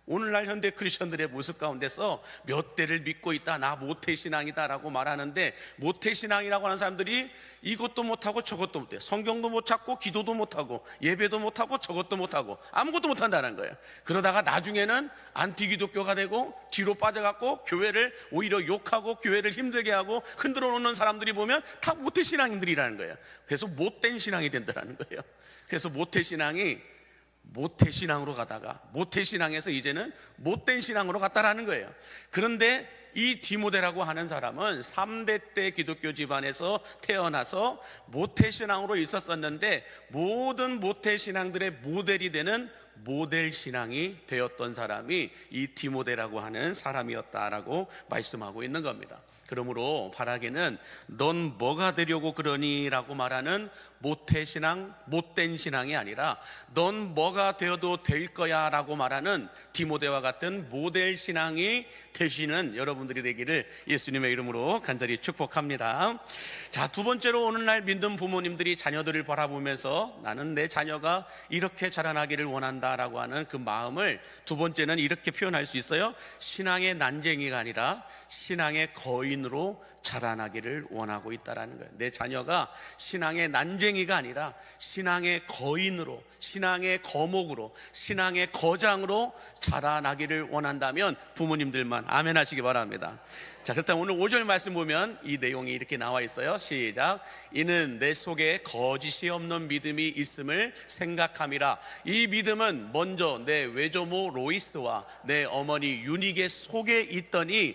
오늘날 현대 크리스천들의 모습 가운데서 몇 대를 믿고 있다, 나 모태신앙이다 라고 말하는데, 모태신앙이라고 하는 사람들이 이것도 못하고 저것도 못해, 성경도 못 찾고 기도도 못하고 예배도 못하고 저것도 못하고 아무것도 못한다는 거예요. 그러다가 나중에는 안티기독교가 되고 뒤로 빠져갖고 교회를 오히려 욕하고 교회를 힘들게 하고 흔들어 놓는 사람들이 보면 다 모태신앙인들이라는 거예요. 그래서 못된 신앙이 된다는 거예요. 그래서 모태신앙으로 가다가 모태신앙에서 이제는 못된 신앙으로 갔다라는 거예요. 그런데 이 디모데라고 하는 사람은 3대 때 기독교 집안에서 태어나서 모태신앙으로 있었었는데, 모든 모태신앙들의 모델이 되는 모델신앙이 되었던 사람이 이 디모데라고 하는 사람이었다라고 말씀하고 있는 겁니다. 그러므로 바라기는 넌 뭐가 되려고 그러니? 라고 말하는 모태신앙, 못된 신앙이 아니라 넌 뭐가 되어도 될 거야 라고 말하는 디모데와 같은 모델 신앙이 되시는 여러분들이 되기를 예수님의 이름으로 간절히 축복합니다. 자, 두 번째로 오늘날 믿는 부모님들이 자녀들을 바라보면서 나는 내 자녀가 이렇게 자라나기를 원한다 라고 하는 그 마음을 두 번째는 이렇게 표현할 수 있어요. 신앙의 난쟁이가 아니라 신앙의 거인으로 자라나기를 원하고 있다라는 거예요. 내 자녀가 신앙의 난쟁이가 아니라 신앙의 거인으로, 신앙의 거목으로, 신앙의 거장으로 자라나기를 원한다면 부모님들만 아멘 하시기 바랍니다. 자, 그렇다면 오늘 5절 말씀 보면 이 내용이 이렇게 나와 있어요. 시작. 이는 내 속에 거짓이 없는 믿음이 있음을 생각함이라. 이 믿음은 먼저 내 외조모 로이스와 내 어머니 유닉의 속에 있더니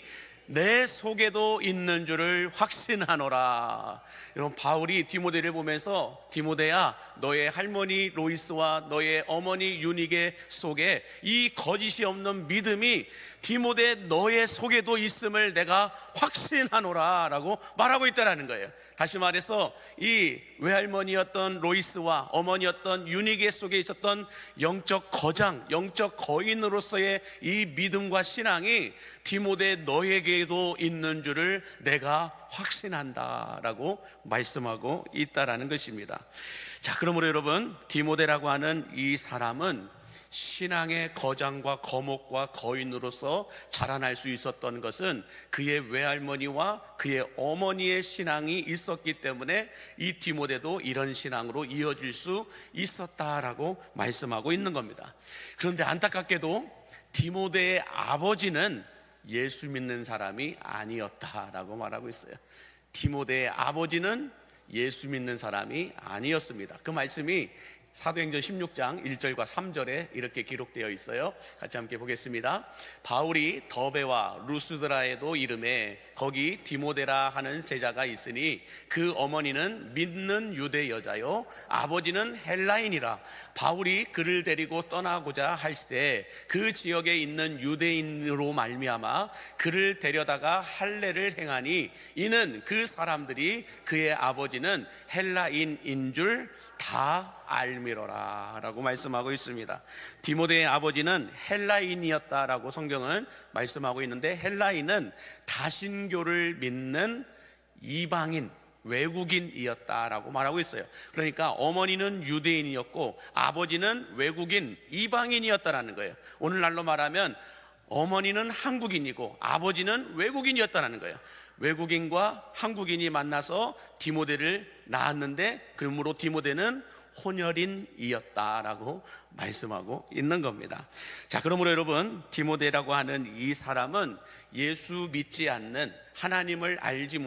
내 속에도 있는 줄을 확신하노라. 여러분, 바울이 디모데를 보면서 디모데야, 너의 할머니 로이스와 너의 어머니 유닉의 속에 이 거짓이 없는 믿음이 디모데 너의 속에도 있음을 내가 확신하노라 라고 말하고 있다는 거예요. 다시 말해서 이 외할머니였던 로이스와 어머니였던 유닉의 속에 있었던 영적 거장, 영적 거인으로서의 이 믿음과 신앙이 디모데 너에게도 있는 줄을 내가 확신한다 라고 말씀하고 있다라는 것입니다. 자, 그러므로 여러분, 디모데라고 하는 이 사람은 신앙의 거장과 거목과 거인으로서 자라날 수 있었던 것은 그의 외할머니와 그의 어머니의 신앙이 있었기 때문에 이 디모데도 이런 신앙으로 이어질 수 있었다라고 말씀하고 있는 겁니다. 그런데 안타깝게도 디모데의 아버지는 예수 믿는 사람이 아니었다라고 말하고 있어요. 디모데의 아버지는 예수 믿는 사람이 아니었습니다. 그 말씀이 사도행전 16장 1절과 3절에 이렇게 기록되어 있어요. 같이 함께 보겠습니다. 바울이 더베와 루스드라에도 이름에 거기 디모데라 하는 세자가 있으니 그 어머니는 믿는 유대 여자요 아버지는 헬라인이라. 바울이 그를 데리고 떠나고자 할새 그 지역에 있는 유대인으로 말미암아 그를 데려다가 할례를 행하니 이는 그 사람들이 그의 아버지는 헬라인인 줄 다 알미로라 라고 말씀하고 있습니다. 디모데의 아버지는 헬라인이었다라고 성경은 말씀하고 있는데, 헬라인은 다신교를 믿는 이방인, 외국인이었다라고 말하고 있어요. 그러니까 어머니는 유대인이었고 아버지는 외국인, 이방인이었다라는 거예요. 오늘날로 말하면 어머니는 한국인이고 아버지는 외국인이었다는 거예요. 외국인과 한국인이 만나서 디모데를 낳았는데, 그러므로 디모데는 혼혈인이었다라고 말씀하고 있는 겁니다. 자, 그러므로 여러분, 디모데라고 하는 이 사람은 예수 믿지 않는, 하나님을 알지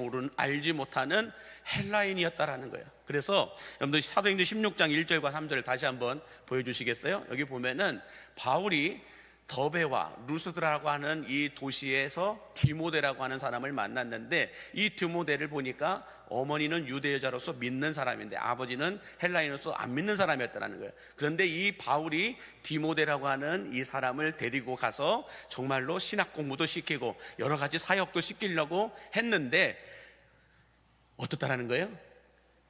못하는 헬라인이었다라는 거예요. 그래서 여러분들 사도행전 16장 1절과 3절을 다시 한번 보여주시겠어요? 여기 보면은 바울이 더베와 루스드라고 하는 이 도시에서 디모데라고 하는 사람을 만났는데, 이 디모데를 보니까 어머니는 유대 여자로서 믿는 사람인데 아버지는 헬라인으로서 안 믿는 사람이었다는 거예요. 그런데 이 바울이 디모데라고 하는 이 사람을 데리고 가서 정말로 신학 공부도 시키고 여러 가지 사역도 시키려고 했는데 어떻다라는 거예요?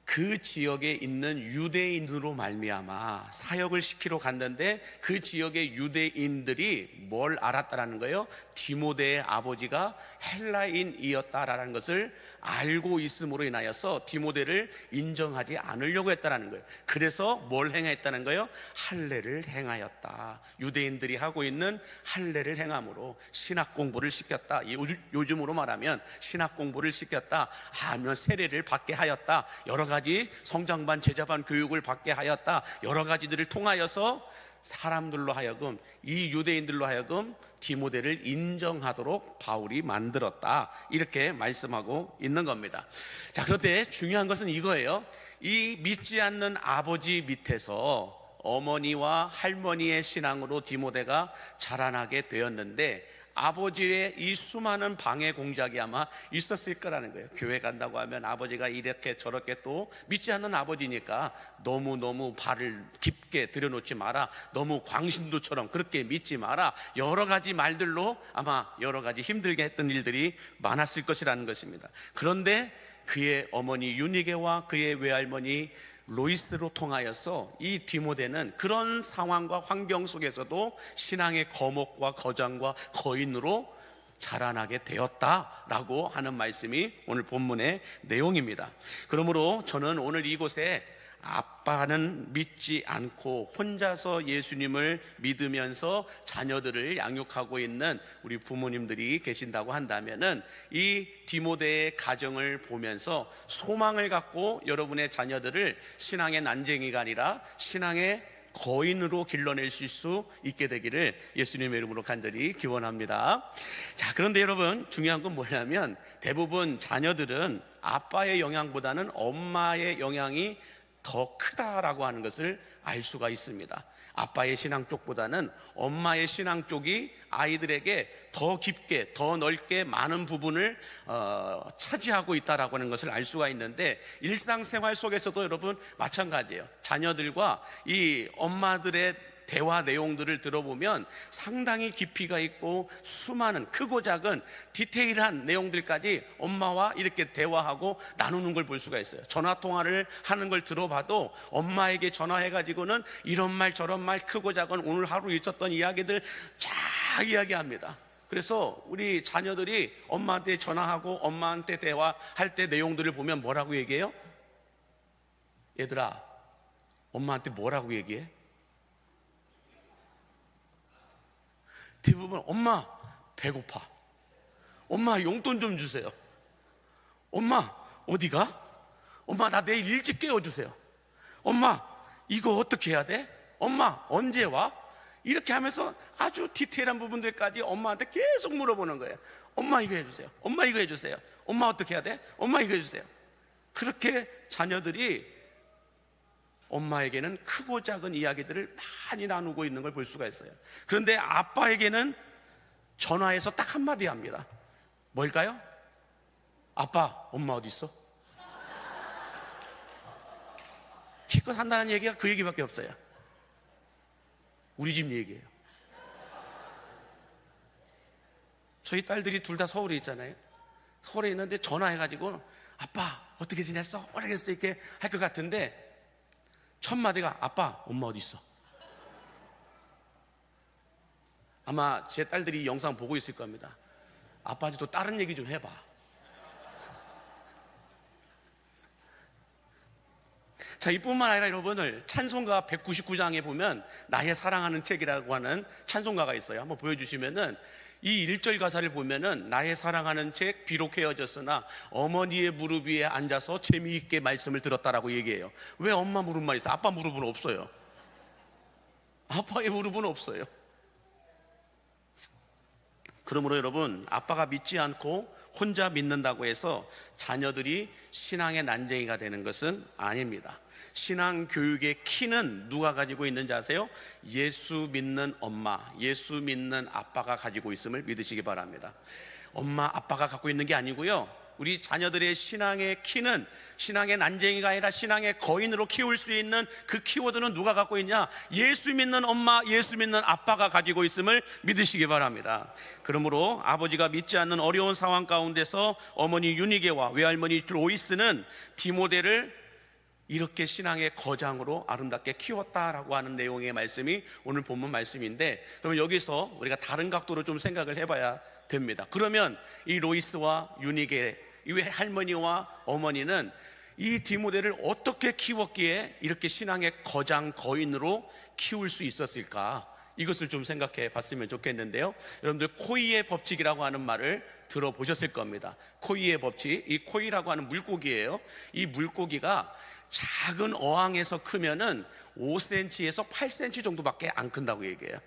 그 지역에 있는 유대인으로 말미암아 사역을 시키러 갔는데 그 지역의 유대인들이 뭘 알았다라는 거예요? 디모데의 아버지가 헬라인이었다라는 것을 알고 있음으로 인하여서 디모데를 인정하지 않으려고 했다라는 거예요. 그래서 뭘 행했다는 거예요? 할례를 행하였다. 유대인들이 하고 있는 할례를 행함으로 신학 공부를 시켰다. 요즘으로 말하면 신학 공부를 시켰다 하면 세례를 받게 하였다. 여러 가지 성장반 제자반 교육을 받게 하였다. 여러 가지들을 통하여서 사람들로 하여금, 이 유대인들로 하여금 디모데를 인정하도록 바울이 만들었다, 이렇게 말씀하고 있는 겁니다. 자, 그런데 중요한 것은 이거예요. 이 믿지 않는 아버지 밑에서 어머니와 할머니의 신앙으로 디모데가 자라나게 되었는데, 아버지의 이 수많은 방해 공작이 아마 있었을 거라는 거예요. 교회 간다고 하면 아버지가 이렇게 저렇게, 또 믿지 않는 아버지니까 너무너무 발을 깊게 들여놓지 마라, 너무 광신도처럼 그렇게 믿지 마라, 여러 가지 말들로 아마 여러 가지 힘들게 했던 일들이 많았을 것이라는 것입니다. 그런데 그의 어머니 유니게와 그의 외할머니 로이스로 통하여서 이 디모데는 그런 상황과 환경 속에서도 신앙의 거목과 거장과 거인으로 자라나게 되었다라고 하는 말씀이 오늘 본문의 내용입니다. 그러므로 저는 오늘 이곳에 아빠는 믿지 않고 혼자서 예수님을 믿으면서 자녀들을 양육하고 있는 우리 부모님들이 계신다고 한다면은 이 디모데의 가정을 보면서 소망을 갖고 여러분의 자녀들을 신앙의 난쟁이가 아니라 신앙의 거인으로 길러내실 수 있게 되기를 예수님의 이름으로 간절히 기원합니다. 자, 그런데 여러분, 중요한 건 뭐냐면 대부분 자녀들은 아빠의 영향보다는 엄마의 영향이 더 크다라고 하는 것을 알 수가 있습니다. 아빠의 신앙 쪽보다는 엄마의 신앙 쪽이 아이들에게 더 깊게, 더 넓게 많은 부분을 차지하고 있다라고 하는 것을 알 수가 있는데, 일상생활 속에서도 여러분 마찬가지예요. 자녀들과 이 엄마들의 대화 내용들을 들어보면 상당히 깊이가 있고 수많은 크고 작은 디테일한 내용들까지 엄마와 이렇게 대화하고 나누는 걸 볼 수가 있어요. 전화통화를 하는 걸 들어봐도 엄마에게 전화해가지고는 이런 말 저런 말, 크고 작은 오늘 하루 있었던 이야기들 쫙 이야기합니다. 그래서 우리 자녀들이 엄마한테 전화하고 엄마한테 대화할 때 내용들을 보면 뭐라고 얘기해요? 얘들아, 엄마한테 뭐라고 얘기해? 대부분 엄마 배고파, 엄마 용돈 좀 주세요, 엄마 어디가? 엄마 나 내일 일찍 깨워주세요, 엄마 이거 어떻게 해야 돼? 엄마 언제 와? 이렇게 하면서 아주 디테일한 부분들까지 엄마한테 계속 물어보는 거예요. 엄마 이거 해주세요, 엄마 이거 해주세요, 엄마 어떻게 해야 돼? 엄마 이거 해주세요. 그렇게 자녀들이 엄마에게는 크고 작은 이야기들을 많이 나누고 있는 걸 볼 수가 있어요. 그런데 아빠에게는 전화해서 딱 한마디 합니다. 뭘까요? 아빠, 엄마 어디 있어? 기껏 한다는 얘기가 그 얘기밖에 없어요. 우리 집 얘기예요. 저희 딸들이 둘 다 서울에 있잖아요. 서울에 있는데 전화해가지고 아빠 어떻게 지냈어? 모르겠어 이렇게 할 것 같은데 첫 마디가 아빠, 엄마 어디 있어? 아마 제 딸들이 이 영상 보고 있을 겁니다. 아빠한테 또 다른 얘기 좀 해봐. 자, 이뿐만 아니라 여러분들 찬송가 199장에 보면 나의 사랑하는 책이라고 하는 찬송가가 있어요. 한번 보여주시면은 이 1절 가사를 보면은 나의 사랑하는 책 비록 헤어졌으나 어머니의 무릎 위에 앉아서 재미있게 말씀을 들었다라고 얘기해요. 왜 엄마 무릎만 있어? 아빠 무릎은 없어요. 아빠의 무릎은 없어요. 그러므로 여러분, 아빠가 믿지 않고 혼자 믿는다고 해서 자녀들이 신앙의 난쟁이가 되는 것은 아닙니다. 신앙 교육의 키는 누가 가지고 있는지 아세요? 예수 믿는 엄마, 예수 믿는 아빠가 가지고 있음을 믿으시기 바랍니다. 엄마, 아빠가 갖고 있는 게 아니고요, 우리 자녀들의 신앙의 키는 신앙의 난쟁이가 아니라 신앙의 거인으로 키울 수 있는 그 키워드는 누가 갖고 있냐? 예수 믿는 엄마, 예수 믿는 아빠가 가지고 있음을 믿으시기 바랍니다. 그러므로 아버지가 믿지 않는 어려운 상황 가운데서 어머니 유니게와 외할머니 로이스는 디모데를 이렇게 신앙의 거장으로 아름답게 키웠다라고 하는 내용의 말씀이 오늘 본문 말씀인데, 그러면 여기서 우리가 다른 각도로 좀 생각을 해봐야 됩니다. 그러면 이 로이스와 유니게, 이 할머니와 어머니는 이 디모데를 어떻게 키웠기에 이렇게 신앙의 거장 거인으로 키울 수 있었을까? 이것을 좀 생각해 봤으면 좋겠는데요, 여러분들 코이의 법칙이라고 하는 말을 들어보셨을 겁니다. 코이의 법칙, 이 코이라고 하는 물고기예요. 이 물고기가 작은 어항에서 크면은 5cm에서 8cm 정도밖에 안 큰다고 얘기해요.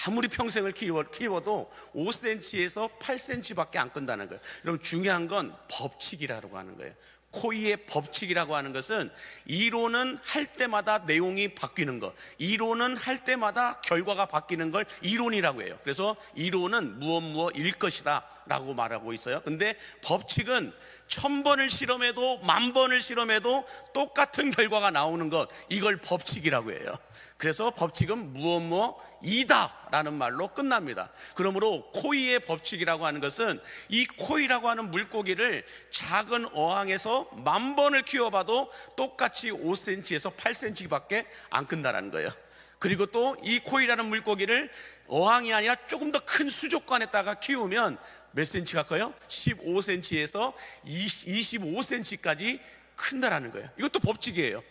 아무리 평생을 키워도 5cm에서 8cm밖에 안 큰다는 거예요. 여러분, 중요한 건 법칙이라고 하는 거예요. 코이의 법칙이라고 하는 것은 이론은 할 때마다 내용이 바뀌는 것, 이론은 할 때마다 결과가 바뀌는 걸 이론이라고 해요. 그래서 이론은 무엇일 것이다 라고 말하고 있어요. 근데 법칙은 1000번을 실험해도 10,000번을 실험해도 똑같은 결과가 나오는 것, 이걸 법칙이라고 해요. 그래서 법칙은 무엇이다 라는 말로 끝납니다. 그러므로 코이의 법칙이라고 하는 것은 이 코이라고 하는 물고기를 작은 어항에서 10,000번을 키워봐도 똑같이 5cm에서 8cm밖에 안 큰다는 거예요. 그리고 또 이 코이라는 물고기를 어항이 아니라 조금 더 큰 수족관에다가 키우면 몇 cm가 커요? 15cm에서 25cm까지 큰다라는 거예요. 이것도 법칙이에요.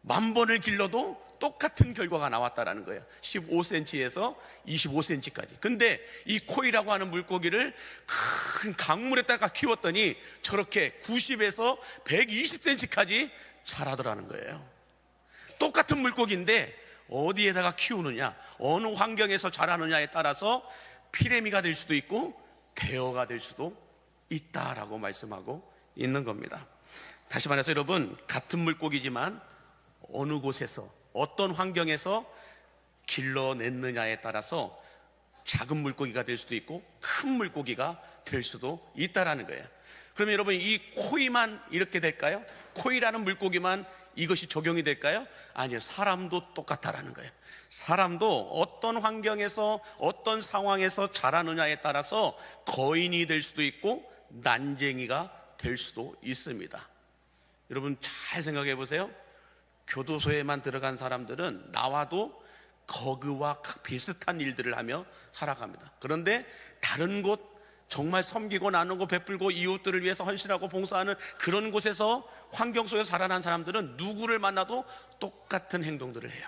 10,000번을 길러도 똑같은 결과가 나왔다라는 거예요. 15cm에서 25cm까지. 근데 이 코이라고 하는 물고기를 큰 강물에다가 키웠더니 저렇게 90에서 120cm까지 자라더라는 거예요. 똑같은 물고기인데 어디에다가 키우느냐, 어느 환경에서 자라느냐에 따라서 피레미가 될 수도 있고 대어가 될 수도 있다라고 말씀하고 있는 겁니다. 다시 말해서 여러분, 같은 물고기지만 어느 곳에서 어떤 환경에서 길러냈느냐에 따라서 작은 물고기가 될 수도 있고 큰 물고기가 될 수도 있다라는 거예요. 그러면 여러분, 이 코이만 이렇게 될까요? 코이라는 물고기만 이것이 적용이 될까요? 아니요, 사람도 똑같다라는 거예요. 사람도 어떤 환경에서 어떤 상황에서 자라느냐에 따라서 거인이 될 수도 있고 난쟁이가 될 수도 있습니다. 여러분, 잘 생각해 보세요. 교도소에만 들어간 사람들은 나와도 거그와 비슷한 일들을 하며 살아갑니다. 그런데 다른 곳, 정말 섬기고 나누고 베풀고 이웃들을 위해서 헌신하고 봉사하는 그런 곳에서, 환경 속에서 자라난 사람들은 누구를 만나도 똑같은 행동들을 해요.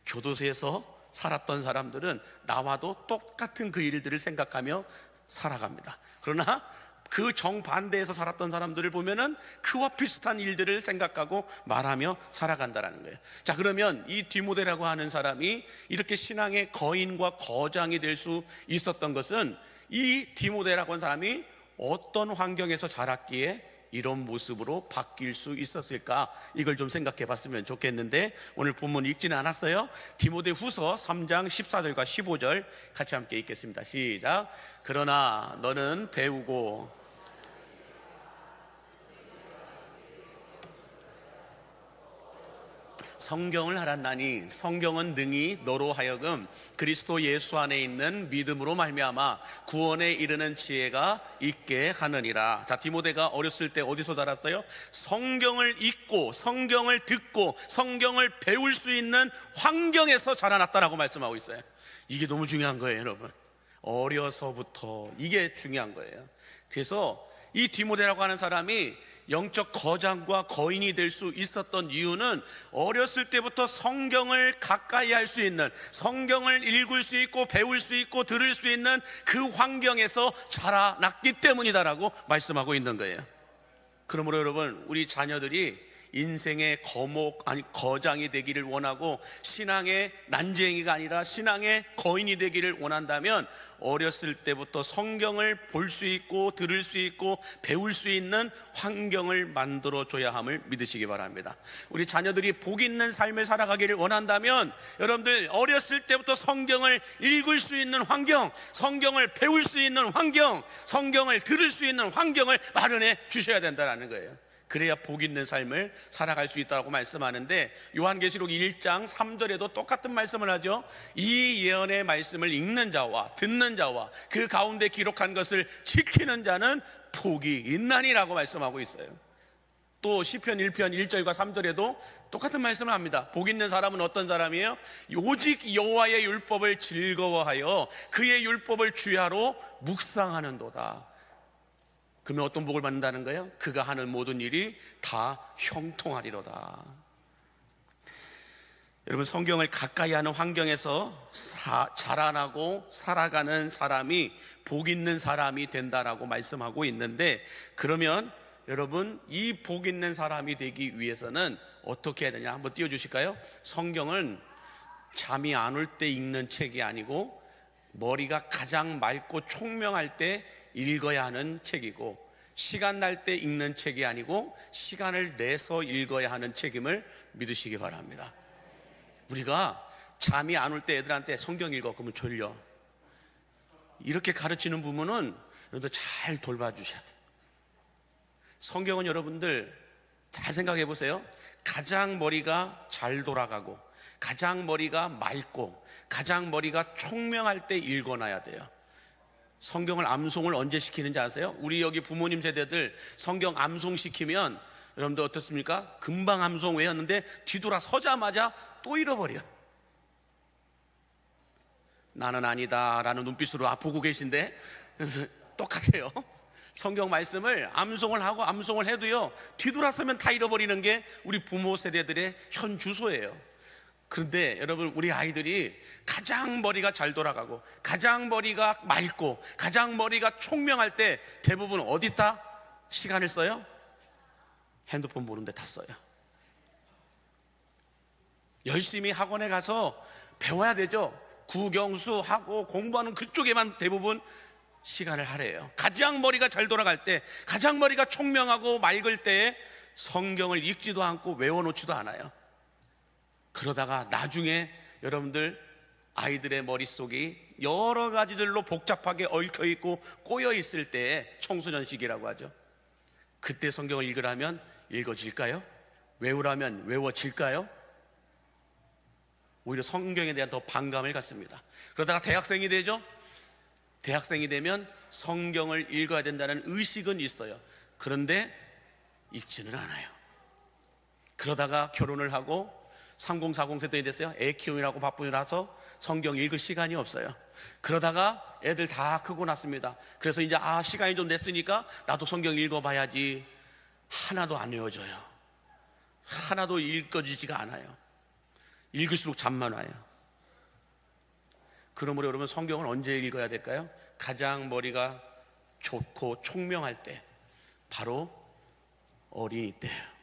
교도소에서 살았던 사람들은 나와도 똑같은 그 일들을 생각하며 살아갑니다. 그러나 그 정반대에서 살았던 사람들을 보면은 그와 비슷한 일들을 생각하고 말하며 살아간다는 거예요. 자, 그러면 이 디모데라고 하는 사람이 이렇게 신앙의 거인과 거장이 될 수 있었던 것은, 이 디모데라고 하는 사람이 어떤 환경에서 자랐기에 이런 모습으로 바뀔 수 있었을까? 이걸 좀 생각해 봤으면 좋겠는데, 오늘 본문 읽지는 않았어요. 디모데 후서 3장 14절과 15절 같이 함께 읽겠습니다. 시작. 그러나 너는 배우고 성경을 알았나니 성경은 능히 너로 하여금 그리스도 예수 안에 있는 믿음으로 말미암아 구원에 이르는 지혜가 있게 하느니라. 자, 디모데가 어렸을 때 어디서 자랐어요? 성경을 읽고 성경을 듣고 성경을 배울 수 있는 환경에서 자라났다라고 말씀하고 있어요. 이게 너무 중요한 거예요, 여러분. 어려서부터 이게 중요한 거예요. 그래서 이 디모데라고 하는 사람이 영적 거장과 거인이 될 수 있었던 이유는 어렸을 때부터 성경을 가까이 할 수 있는, 성경을 읽을 수 있고 배울 수 있고 들을 수 있는 그 환경에서 자라났기 때문이다라고 말씀하고 있는 거예요. 그러므로 여러분, 우리 자녀들이 인생의 거장이 되기를 원하고 신앙의 난쟁이가 아니라 신앙의 거인이 되기를 원한다면 어렸을 때부터 성경을 볼 수 있고 들을 수 있고 배울 수 있는 환경을 만들어 줘야 함을 믿으시기 바랍니다. 우리 자녀들이 복 있는 삶을 살아가기를 원한다면 여러분들 어렸을 때부터 성경을 읽을 수 있는 환경, 성경을 배울 수 있는 환경, 성경을 들을 수 있는 환경을 마련해 주셔야 된다는 거예요. 그래야 복 있는 삶을 살아갈 수 있다고 말씀하는데, 요한계시록 1장 3절에도 똑같은 말씀을 하죠. 이 예언의 말씀을 읽는 자와 듣는 자와 그 가운데 기록한 것을 지키는 자는 복이 있나니라고 말씀하고 있어요. 또 시편 1편 1절과 3절에도 똑같은 말씀을 합니다. 복 있는 사람은 어떤 사람이에요? 오직 여호와의 율법을 즐거워하여 그의 율법을 주야로 묵상하는도다. 그러면 어떤 복을 받는다는 거예요? 그가 하는 모든 일이 다 형통하리로다. 여러분, 성경을 가까이 하는 환경에서 자라나고 살아가는 사람이 복 있는 사람이 된다라고 말씀하고 있는데, 그러면 여러분, 이 복 있는 사람이 되기 위해서는 어떻게 해야 되냐? 한번 띄워주실까요? 성경은 잠이 안 올 때 읽는 책이 아니고 머리가 가장 맑고 총명할 때 읽어야 하는 책이고, 시간 날 때 읽는 책이 아니고 시간을 내서 읽어야 하는 책임을 믿으시기 바랍니다. 우리가 잠이 안 올 때 애들한테 성경 읽어 그러면 졸려, 이렇게 가르치는 부모는 여러분들 잘 돌봐주셔야 돼요. 성경은 여러분들 잘 생각해 보세요. 가장 머리가 잘 돌아가고 가장 머리가 맑고 가장 머리가 총명할 때 읽어놔야 돼요. 성경을 암송을 언제 시키는지 아세요? 우리 여기 부모님 세대들 성경 암송 시키면 여러분들 어떻습니까? 금방 암송 외웠는데 뒤돌아 서자마자 또 잃어버려. 나는 아니다 라는 눈빛으로 보고 계신데 똑같아요. 성경 말씀을 암송을 하고 암송을 해도요, 뒤돌아서면 다 잃어버리는 게 우리 부모 세대들의 현 주소예요. 그런데 여러분, 우리 아이들이 가장 머리가 잘 돌아가고 가장 머리가 맑고 가장 머리가 총명할 때 대부분 어디다 시간을 써요? 핸드폰 보는 데 다 써요. 열심히 학원에 가서 배워야 되죠. 국영수 하고 공부하는 그쪽에만 대부분 시간을 할애해요. 가장 머리가 잘 돌아갈 때, 가장 머리가 총명하고 맑을 때에 성경을 읽지도 않고 외워놓지도 않아요. 그러다가 나중에 여러분들 아이들의 머릿속이 여러 가지들로 복잡하게 얽혀있고 꼬여있을 때에 청소년 시기라고 하죠. 그때 성경을 읽으라면 읽어질까요? 외우라면 외워질까요? 오히려 성경에 대한 더 반감을 갖습니다. 그러다가 대학생이 되죠. 대학생이 되면 성경을 읽어야 된다는 의식은 있어요. 그런데 읽지는 않아요. 그러다가 결혼을 하고 3040 세대가 됐어요. 애 키우느라고 바쁘라서 성경 읽을 시간이 없어요. 그러다가 애들 다 크고 났습니다. 그래서 이제 시간이 좀 됐으니까 나도 성경 읽어봐야지. 하나도 안 외워져요. 하나도 읽어지지가 않아요. 읽을수록 잠만 와요. 그러므로 여러분, 성경을 언제 읽어야 될까요? 가장 머리가 좋고 총명할 때, 바로 어린이 때예요.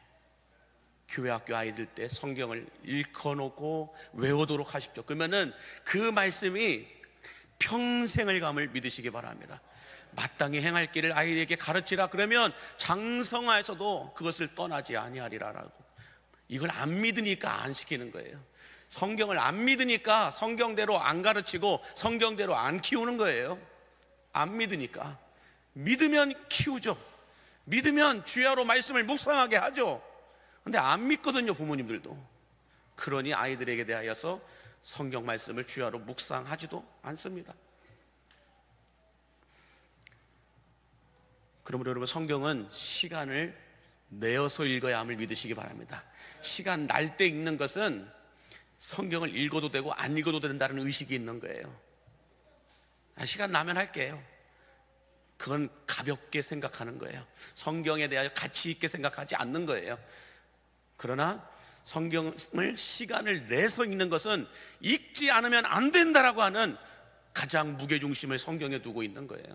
교회 학교 아이들 때 성경을 읽어놓고 외우도록 하십시오. 그러면은 그 말씀이 평생을 감을 믿으시기 바랍니다. 마땅히 행할 길을 아이에게 가르치라 그러면 장성하여서도 그것을 떠나지 아니하리라라고. 이걸 안 믿으니까 안 시키는 거예요. 성경을 안 믿으니까 성경대로 안 가르치고 성경대로 안 키우는 거예요. 안 믿으니까. 믿으면 키우죠. 믿으면 주야로 말씀을 묵상하게 하죠. 근데 안 믿거든요, 부모님들도. 그러니 아이들에게 대하여서 성경 말씀을 주야로 묵상하지도 않습니다. 그러므로 여러분, 성경은 시간을 내어서 읽어야 함을 믿으시기 바랍니다. 시간 날 때 읽는 것은 성경을 읽어도 되고 안 읽어도 된다는 의식이 있는 거예요. 시간 나면 할게요. 그건 가볍게 생각하는 거예요. 성경에 대하여 가치 있게 생각하지 않는 거예요. 그러나 성경을 시간을 내서 읽는 것은 읽지 않으면 안 된다라고 하는 가장 무게중심을 성경에 두고 있는 거예요.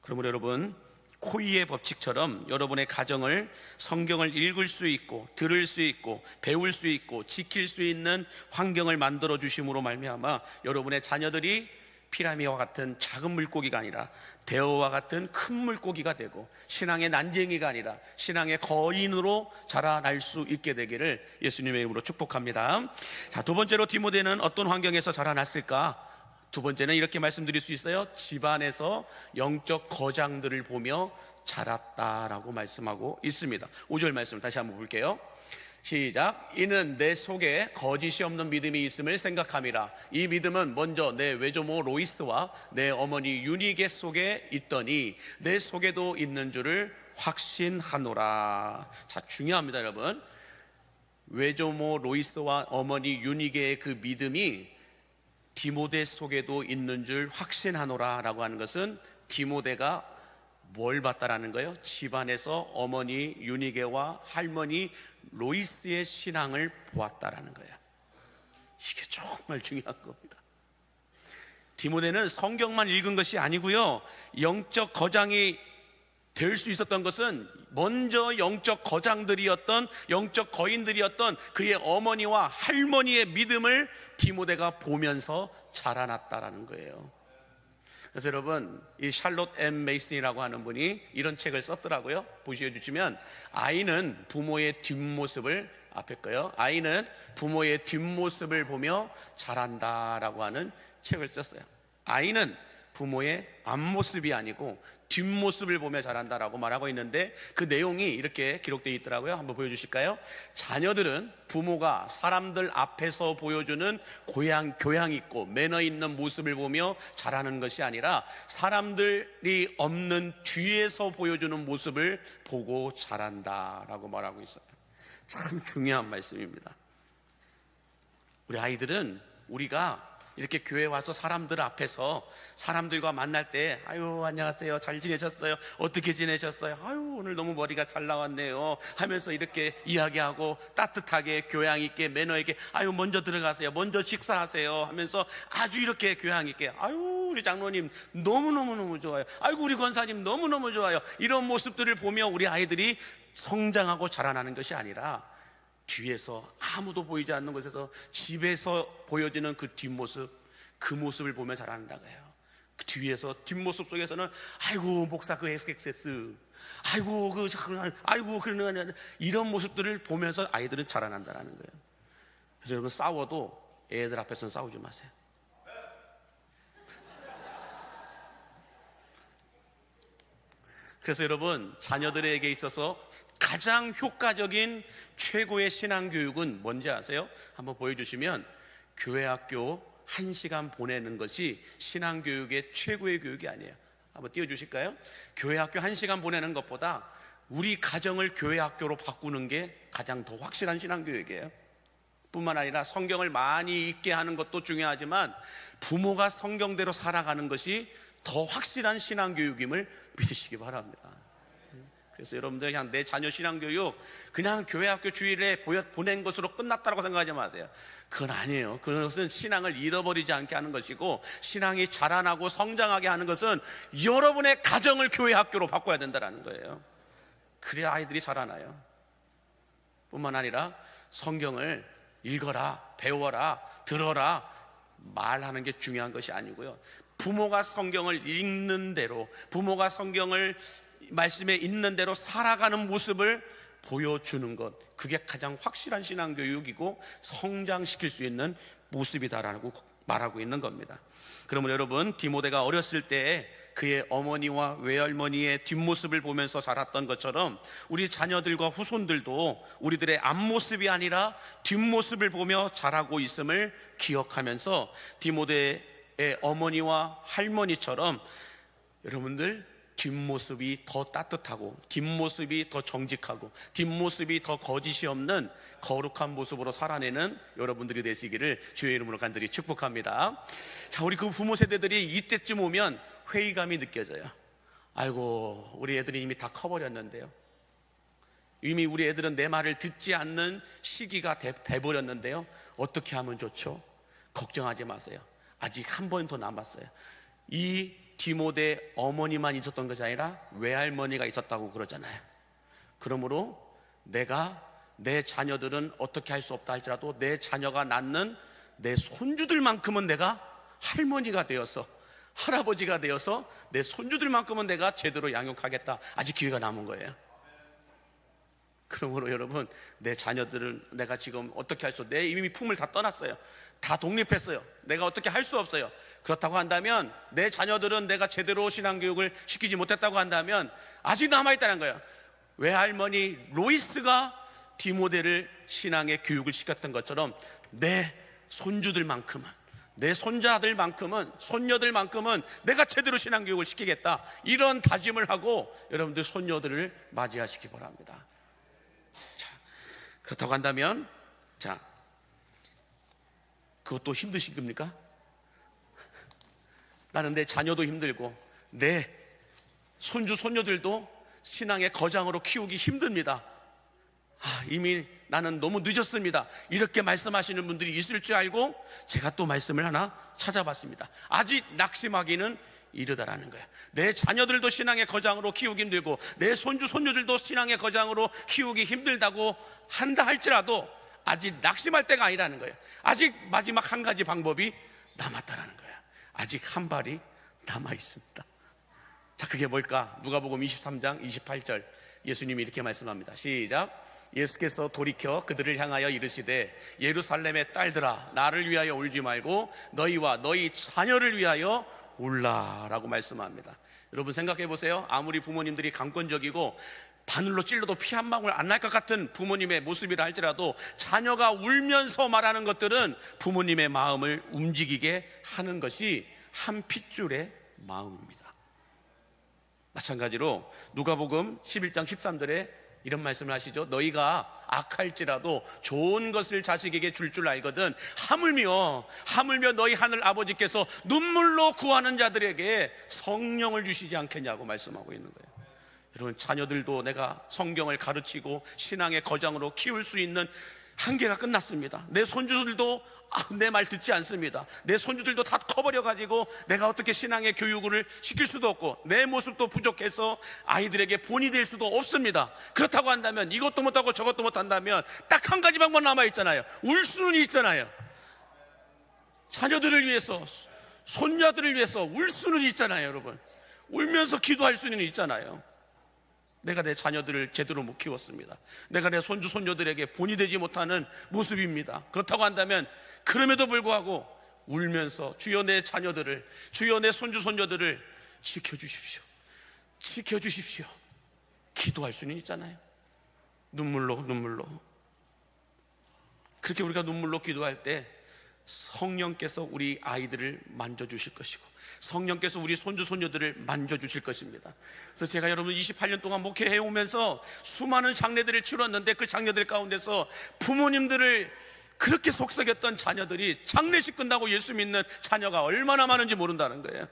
그러므로 여러분, 코이의 법칙처럼 여러분의 가정을 성경을 읽을 수 있고 들을 수 있고 배울 수 있고 지킬 수 있는 환경을 만들어 주심으로 말미암아 여러분의 자녀들이 피라미와 같은 작은 물고기가 아니라 대어와 같은 큰 물고기가 되고 신앙의 난쟁이가 아니라 신앙의 거인으로 자라날 수 있게 되기를 예수님의 이름으로 축복합니다. 자, 두 번째로 디모데는 어떤 환경에서 자라났을까? 두 번째는 이렇게 말씀드릴 수 있어요. 집안에서 영적 거장들을 보며 자랐다라고 말씀하고 있습니다. 5절 말씀을 다시 한번 볼게요. 시작. 이는 내 속에 거짓이 없는 믿음이 있음을 생각함이라. 이 믿음은 먼저 내 외조모 로이스와 내 어머니 유니게 속에 있더니 내 속에도 있는 줄을 확신하노라. 자, 중요합니다, 여러분. 외조모 로이스와 어머니 유니게의 그 믿음이 디모데 속에도 있는 줄 확신하노라 라고 하는 것은 디모데가 뭘 봤다라는 거예요? 집안에서 어머니 유니게와 할머니 로이스의 신앙을 보았다라는 거예요. 이게 정말 중요한 겁니다. 디모데는 성경만 읽은 것이 아니고요, 영적 거장이 될 수 있었던 것은 먼저 영적 거장들이었던, 영적 거인들이었던 그의 어머니와 할머니의 믿음을 디모데가 보면서 자라났다라는 거예요. 그래서 여러분, 이 샬롯 M 메이슨이라고 하는 분이 이런 책을 썼더라고요. 보시면 아이는 부모의 뒷모습을, 앞에 거요, 아이는 부모의 뒷모습을 보며 자란다라고 하는 책을 썼어요. 아이는 부모의 앞모습이 아니고 뒷모습을 보며 자란다라고 말하고 있는데, 그 내용이 이렇게 기록되어 있더라고요. 한번 보여주실까요? 자녀들은 부모가 사람들 앞에서 보여주는 교양 있고 매너 있는 모습을 보며 자라는 것이 아니라 사람들이 없는 뒤에서 보여주는 모습을 보고 자란다라고 말하고 있어요. 참 중요한 말씀입니다. 우리 아이들은 우리가 이렇게 교회 와서 사람들 앞에서 사람들과 만날 때, 아유 안녕하세요, 잘 지내셨어요, 어떻게 지내셨어요, 아유 오늘 너무 머리가 잘 나왔네요 하면서 이렇게 이야기하고 따뜻하게 교양 있게 매너 있게, 아유 먼저 들어가세요, 먼저 식사하세요 하면서 아주 이렇게 교양 있게, 아유 우리 장로님 너무너무 좋아요, 아이고 우리 권사님 너무너무 좋아요, 이런 모습들을 보며 우리 아이들이 성장하고 자라나는 것이 아니라 뒤에서 아무도 보이지 않는 곳에서 집에서 보여지는 그 뒷모습, 그 모습을 보며 자란다고 해요. 그 뒤에서 뒷모습 속에서는 아이고 목사 그 XXS, 아이고 그런 이런 모습들을 보면서 아이들은 자라난다는 거예요. 그래서 여러분, 싸워도 애들 앞에서는 싸우지 마세요. 그래서 여러분, 자녀들에게 있어서 가장 효과적인 최고의 신앙교육은 뭔지 아세요? 한번 보여주시면, 교회 학교 1시간 보내는 것이 신앙교육의 최고의 교육이 아니에요. 한번 띄워주실까요? 교회 학교 1시간 보내는 것보다 우리 가정을 교회 학교로 바꾸는 게 가장 더 확실한 신앙교육이에요. 뿐만 아니라 성경을 많이 읽게 하는 것도 중요하지만 부모가 성경대로 살아가는 것이 더 확실한 신앙교육임을 믿으시기 바랍니다. 그래서 여러분들 그냥 내 자녀 신앙교육 그냥 교회 학교 주일에 보낸 것으로 끝났다고 생각하지 마세요. 그건 아니에요. 그것은 신앙을 잃어버리지 않게 하는 것이고, 신앙이 자라나고 성장하게 하는 것은 여러분의 가정을 교회 학교로 바꿔야 된다는 거예요. 그래야 아이들이 자라나요. 뿐만 아니라 성경을 읽어라, 배워라, 들어라, 말하는 게 중요한 것이 아니고요, 부모가 성경을 읽는 대로, 부모가 성경을 말씀에 있는 대로 살아가는 모습을 보여주는 것, 그게 가장 확실한 신앙교육이고 성장시킬 수 있는 모습이다라고 말하고 있는 겁니다. 그러면 여러분, 디모데가 어렸을 때 그의 어머니와 외할머니의 뒷모습을 보면서 자랐던 것처럼 우리 자녀들과 후손들도 우리들의 앞모습이 아니라 뒷모습을 보며 자라고 있음을 기억하면서 디모데의 어머니와 할머니처럼 여러분들 뒷모습이 더 따뜻하고 뒷모습이 더 정직하고 뒷모습이 더 거짓이 없는 거룩한 모습으로 살아내는 여러분들이 되시기를 주의 이름으로 간절히 축복합니다. 자, 우리 그 부모 세대들이 이때쯤 오면 회의감이 느껴져요. 아이고, 우리 애들이 이미 다 커버렸는데요. 이미 우리 애들은 내 말을 듣지 않는 시기가 돼버렸는데요. 어떻게 하면 좋죠? 걱정하지 마세요. 아직 한 번 더 남았어요. 이 디모데 어머니만 있었던 것이 아니라 외할머니가 있었다고 그러잖아요. 그러므로 내 자녀들은 어떻게 할 수 없다 할지라도 내 자녀가 낳는 내 손주들만큼은 내가 할머니가 되어서, 할아버지가 되어서 내 손주들만큼은 내가 제대로 양육하겠다. 아직 기회가 남은 거예요. 그러므로 여러분, 내 자녀들은 내가 지금 어떻게 할 수, 내 이미 품을 다 떠났어요. 다 독립했어요. 내가 어떻게 할 수 없어요. 그렇다고 한다면, 내 자녀들은 내가 제대로 신앙교육을 시키지 못했다고 한다면 아직 남아있다는 거예요. 외할머니 로이스가 디모데를 신앙의 교육을 시켰던 것처럼 내 손주들만큼은, 내 손자들만큼은, 손녀들만큼은 내가 제대로 신앙교육을 시키겠다. 이런 다짐을 하고 여러분들 손녀들을 맞이하시기 바랍니다. 자, 그렇다고 한다면, 자, 그것도 힘드신 겁니까? 나는 내 자녀도 힘들고 내 손주 손녀들도 신앙의 거장으로 키우기 힘듭니다. 이미 나는 너무 늦었습니다. 이렇게 말씀하시는 분들이 있을 줄 알고 제가 또 말씀을 하나 찾아봤습니다. 아직 낙심하기는 이르다라는 거예요. 내 자녀들도 신앙의 거장으로 키우기 힘들고 내 손주 손녀들도 신앙의 거장으로 키우기 힘들다고 한다 할지라도 아직 낙심할 때가 아니라는 거예요. 아직 마지막 한 가지 방법이 남았다라는 거예요. 아직 한 발이 남아 있습니다. 자, 그게 뭘까? 누가복음 23장 28절 예수님이 이렇게 말씀합니다. 시작. 예수께서 돌이켜 그들을 향하여 이르시되 예루살렘의 딸들아, 나를 위하여 울지 말고 너희와 너희 자녀를 위하여 울라라고 말씀합니다. 여러분 생각해 보세요. 아무리 부모님들이 강권적이고 바늘로 찔러도 피 한 방울 안 날 것 같은 부모님의 모습이라 할지라도 자녀가 울면서 말하는 것들은 부모님의 마음을 움직이게 하는 것이 한 핏줄의 마음입니다. 마찬가지로 누가복음 11장 13절에 이런 말씀을 하시죠. 너희가 악할지라도 좋은 것을 자식에게 줄 알거든 하물며 너희 하늘 아버지께서 눈물로 구하는 자들에게 성령을 주시지 않겠냐고 말씀하고 있는 거예요. 여러분, 자녀들도 내가 성경을 가르치고 신앙의 거장으로 키울 수 있는 한계가 끝났습니다. 내 손주들도 내 말 듣지 않습니다. 내 손주들도 다 커버려가지고 내가 어떻게 신앙의 교육을 시킬 수도 없고 내 모습도 부족해서 아이들에게 본이 될 수도 없습니다. 그렇다고 한다면, 이것도 못하고 저것도 못한다면 딱 한 가지 방법 남아있잖아요. 울 수는 있잖아요. 자녀들을 위해서, 손자들을 위해서 울 수는 있잖아요. 여러분, 울면서 기도할 수는 있잖아요. 내가 내 자녀들을 제대로 못 키웠습니다. 내가 내 손주 손녀들에게 본이 되지 못하는 모습입니다. 그렇다고 한다면 그럼에도 불구하고 울면서 주여 내 자녀들을, 주여 내 손주 손녀들을 지켜주십시오, 지켜주십시오 기도할 수는 있잖아요. 눈물로 그렇게 우리가 눈물로 기도할 때 성령께서 우리 아이들을 만져주실 것이고 성령께서 우리 손주 손녀들을 만져주실 것입니다. 그래서 제가 여러분 28년 동안 목회해 오면서 수많은 장례들을 치렀는데 그 장례들 가운데서 부모님들을 그렇게 속삭였던 자녀들이 장례식 끝나고 예수 믿는 자녀가 얼마나 많은지 모른다는 거예요.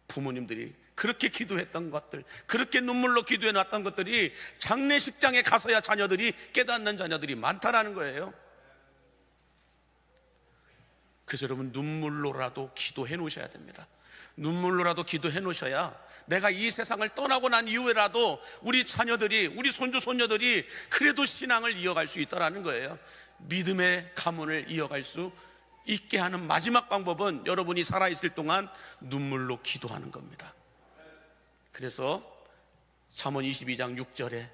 부모님들이 그렇게 기도했던 것들, 그렇게 눈물로 기도해 놨던 것들이 장례식장에 가서야 자녀들이 깨닫는 자녀들이 많다라는 거예요. 그래서 여러분, 눈물로라도 기도해 놓으셔야 됩니다. 눈물로라도 기도해 놓으셔야 내가 이 세상을 떠나고 난 이후에라도 우리 자녀들이, 우리 손주 손녀들이 그래도 신앙을 이어갈 수 있다라는 거예요. 믿음의 가문을 이어갈 수 있게 하는 마지막 방법은 여러분이 살아있을 동안 눈물로 기도하는 겁니다. 그래서 잠언 22장 6절에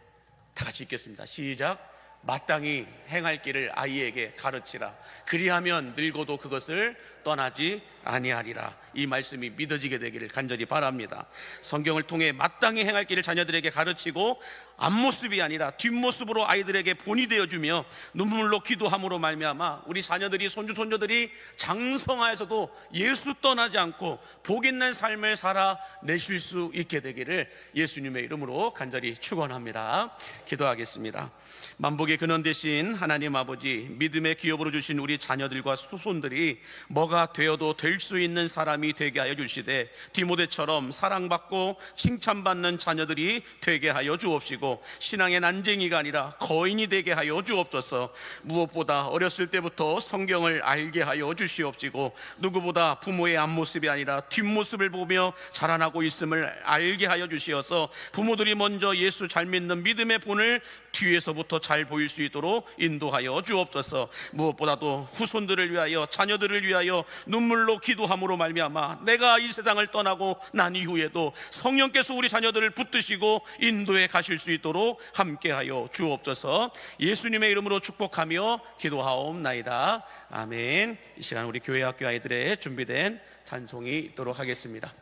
다 같이 읽겠습니다. 시작. 마땅히 행할 길을 아이에게 가르치라. 그리하면 늙어도 그것을 떠나지 아니하리라. 이 말씀이 믿어지게 되기를 간절히 바랍니다. 성경을 통해 마땅히 행할 길을 자녀들에게 가르치고 앞모습이 아니라 뒷모습으로 아이들에게 본이 되어주며 눈물로 기도함으로 말미암아 우리 자녀들이 손주 손녀들이 장성하여서도 예수 떠나지 않고 복 있는 삶을 살아내실 수 있게 되기를 예수님의 이름으로 간절히 축원합니다. 기도하겠습니다. 만복의 근원 되신 하나님 아버지, 믿음의 기업으로 주신 우리 자녀들과 후손들이 뭐가 되어도 될 수 있는 사람이 되게 하여 주시되 디모데처럼 사랑받고 칭찬받는 자녀들이 되게 하여 주옵시고 신앙의 난쟁이가 아니라 거인이 되게 하여 주옵소서. 무엇보다 어렸을 때부터 성경을 알게 하여 주시옵시고 누구보다 부모의 앞모습이 아니라 뒷모습을 보며 자라나고 있음을 알게 하여 주시어서 부모들이 먼저 예수 잘 믿는 믿음의 본을 뒤에서부터 잘 보일 수 있도록 인도하여 주옵소서. 무엇보다도 후손들을 위하여 자녀들을 위하여 눈물로 기도함으로 말미암아 내가 이 세상을 떠나고 난 이후에도 성령께서 우리 자녀들을 붙드시고 인도해 가실 수 있도록 함께하여 주옵소서. 예수님의 이름으로 축복하며 기도하옵나이다. 아멘. 이 시간 우리 교회 학교 아이들의 준비된 찬송이 있도록 하겠습니다.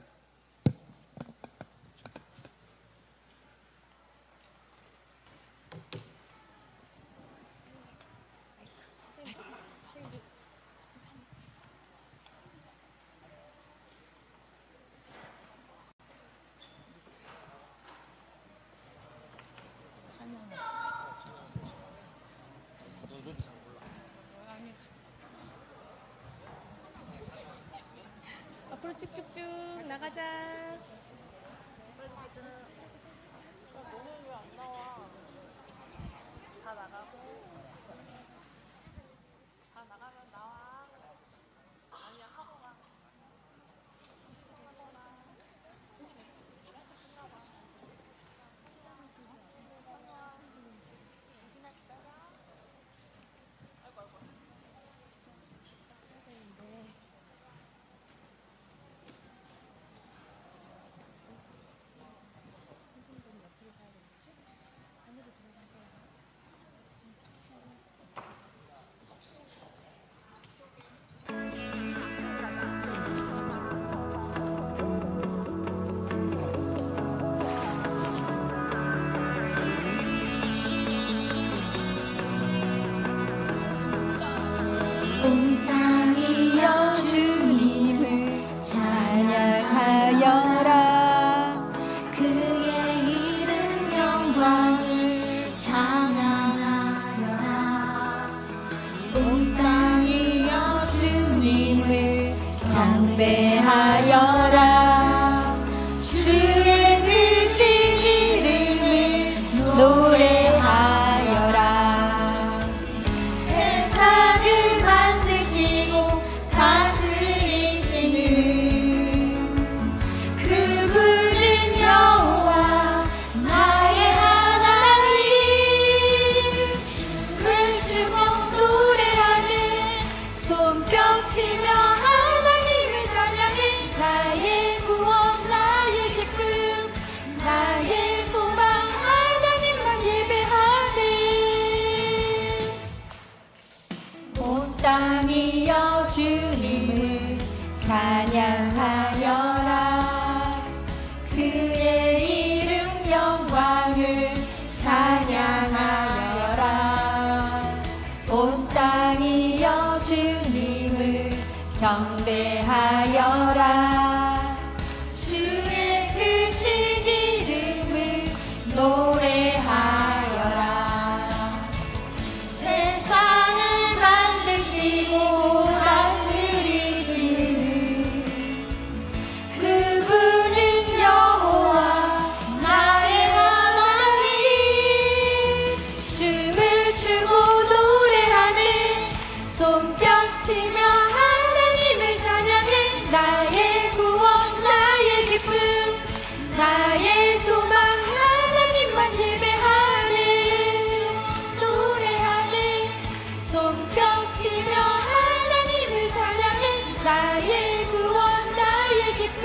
앞으로 쭉쭉쭉 나가자. 온 땅이여 주님을 찬양하여라. 그의 이름 영광을 찬양하여라. 온 땅이여 주님을 경배하여라. 주의 크신 이름을 노래하여라. 땅이여 주님을 찬양하여라. 그의 이름 영광을 찬양하여라. 온 땅이여 주님을 경배하여라. 주의 크신 이름을 노래하여라. 세상을 만드시고 다스리시는 그분은 여호와 나의 하나님. 춤을 추고 노래하는 손뼉치며 하나님을 찬양해. 나의 구원 나의 기쁨 나의 소망 하나님만 예배하네. 노래하네. 손뼉치며 하나님을 찬양해. 나의 구원 나의 기쁨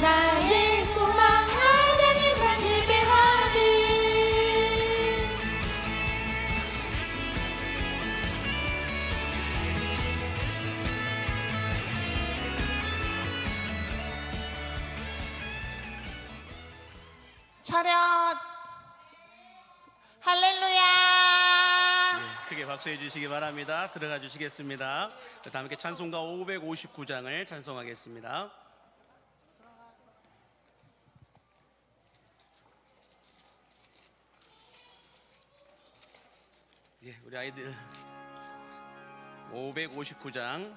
나의 소망 하나님만 예배하네. 차렷 할렐루야. 크게 박수해 주시기 바랍니다. 들어가 주시겠습니다. 다 함께 찬송가 559장을 찬송하겠습니다. 예, 우리 아이들 559장.